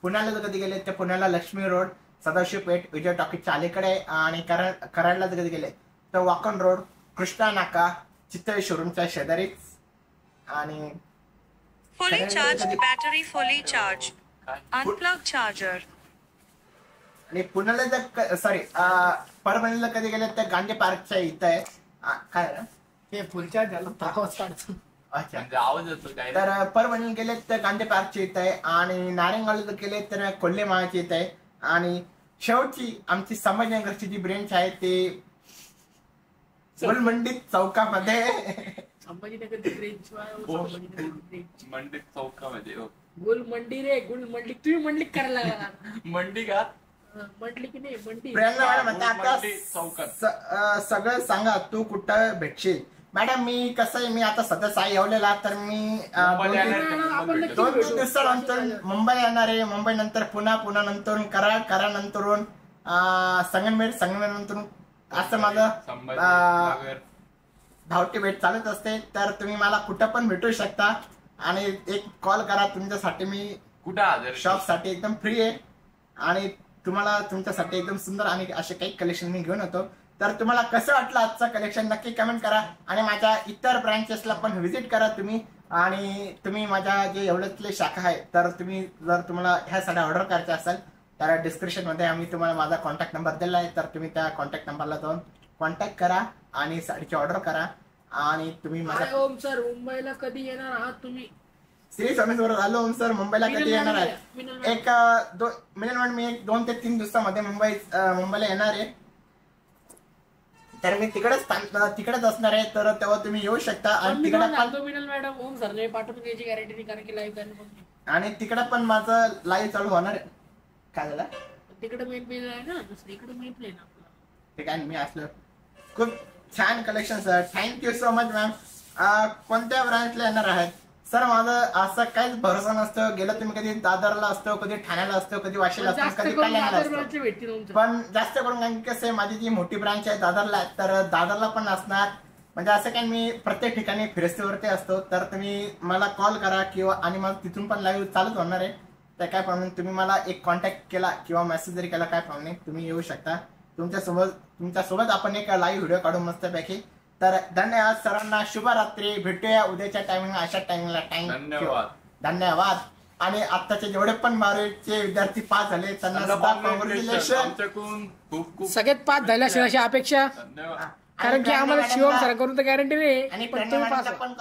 पुण्याला जर कधी गेले तर पुण्याला लक्ष्मी रोड सदाशिव पेठ विजय टॉकीजच्या अलीकडे. आणि कराडला जर कधी गेले तर वाकण रोड कृष्णा नाका चितळे शोरूमच्या शेजारीच. आणि Fully charged battery, fully charged. Unplug charger. आणि पुण्याला जर परभणीला कधी गेले तर गांधी पार्कच्या इथं आहे. काय हे फुलच्या झालं आवाज काढतो. अच्छा आवाज येतो काय. तर परभणीला गेले तर गांधी पार्कच्या इथं आहे. आणि नारायणगावला गेले तर कोल्हे महाच्या इथं आहे. आणि शेवटची आमची संभाजीनगरची जी ब्रँच आहे ते गुलमंडी चौकामध्ये मंडी चौकामध्ये. गुलमंडी रे गुलमंडी तुम्ही मंडली करायला लागला. मंडी का मंडली की नाही मंडी. आता सगळं सांगा तू कुठं भेटशील. मॅडम मी कसं आहे मी आता सध्या साई येवलेला तर मी 2-3 दिवसानंतर मुंबई येणार आहे. मुंबई नंतर पुन्हा नंतर कराड नंतरून संगमनेर नंतर असं माझं धावटी भेट चालत असते. तर तुम्ही मला कुठं पण भेटू शकता आणि एक कॉल करा. तुमच्यासाठी मी कुठं शॉप साठी एकदम फ्री आहे. आणि तुम्हाला तुमच्यासाठी एकदम सुंदर आणि असे काही कलेक्शन मी घेऊन येतो. तर तुम्हाला कसं वाटलं आजचं कलेक्शन नक्की कमेंट करा. आणि माझ्या इतर ब्रँचेसला पण व्हिजिट करा तुम्ही. आणि तुम्ही माझ्या जे एवढ्यातले शाखा आहे तर तुम्ही जर तुम्हाला ह्या साड्या ऑर्डर करायच्या असेल तर डिस्क्रिप्शन मध्ये आम्ही तुम्हाला माझा कॉन्टॅक्ट नंबर दिला आहे. तर तुम्ही त्या कॉन्टॅक्ट नंबरला जाऊन कॉन्टॅक्ट करा आणि साडीची ऑर्डर करा. आणि तुम्ही माझ्या ओम सर मुंबईला कधी येणार आहात तुम्ही. श्री स्वामी समर्थ. हॅलो ओम सर, मुंबईला कधी येणार आहे? एक मी 2 ते 3 दिवसामध्ये मुंबईला येणार आहे. तर मी तिकडेच असणार आहे. तर तेव्हा तुम्ही येऊ शकता. आणि तिकडे पण मॅडम ओम सरने पाठवून द्यायची गॅरंटी नाही, कारण की लाईव्ह आणि तिकडे पण माझं लाईव्ह चालू होणार आहे. काय झालं? तिकडे मेन पेज आहे ना, दुसरीकडे मेन प्लेन आपला. ते काय मी असलं. खूप छान collection sir, thank you so much ma'am. कोणत्या ब्रांचला येणार आहेत सर? माझं असं काहीच भरोसा नसतं. गेलं तुम्ही कधी दादरला असतो, कधी ठाण्याला असतो, कधी वाशीला असतो, कधी कल्याणला असतो. पण जास्त करून कारण कसं आहे, माझी जी मोठी ब्रांच आहे दादरला, तर दादरला पण असणार. म्हणजे असं काही मी प्रत्येक ठिकाणी फिरस्तीवरती असतो. तर तुम्ही मला कॉल करा किंवा आणि मग तिथून पण लाईव्ह चालूच होणार आहे. तर काय प्रॉब्लेम, तुम्ही मला एक कॉन्टॅक्ट केला किंवा मेसेज जरी केला काय प्रॉब्लेम नाही, तुम्ही येऊ शकता. तुमच्यासोबत आपण एक लाईव्ह व्हिडिओ काढू मस्तपैकी. तर धन्यवाद सर्वांना, शुभरात्री. भेटूया उद्याच्या टायमिंगला, अशा टायमिंगला. धन्यवाद. आणि आत्ताचे जेवढे पण 12वीचे विद्यार्थी पास झाले त्यांना सुद्धा कॉंग्रॅच्युलेशन. सगळ्यात पास झाले असेल अशी अपेक्षा, कारण की आम्हाला शिवम सर करून तर गॅरंटी नाही, आणि पण तुम्ही पास पण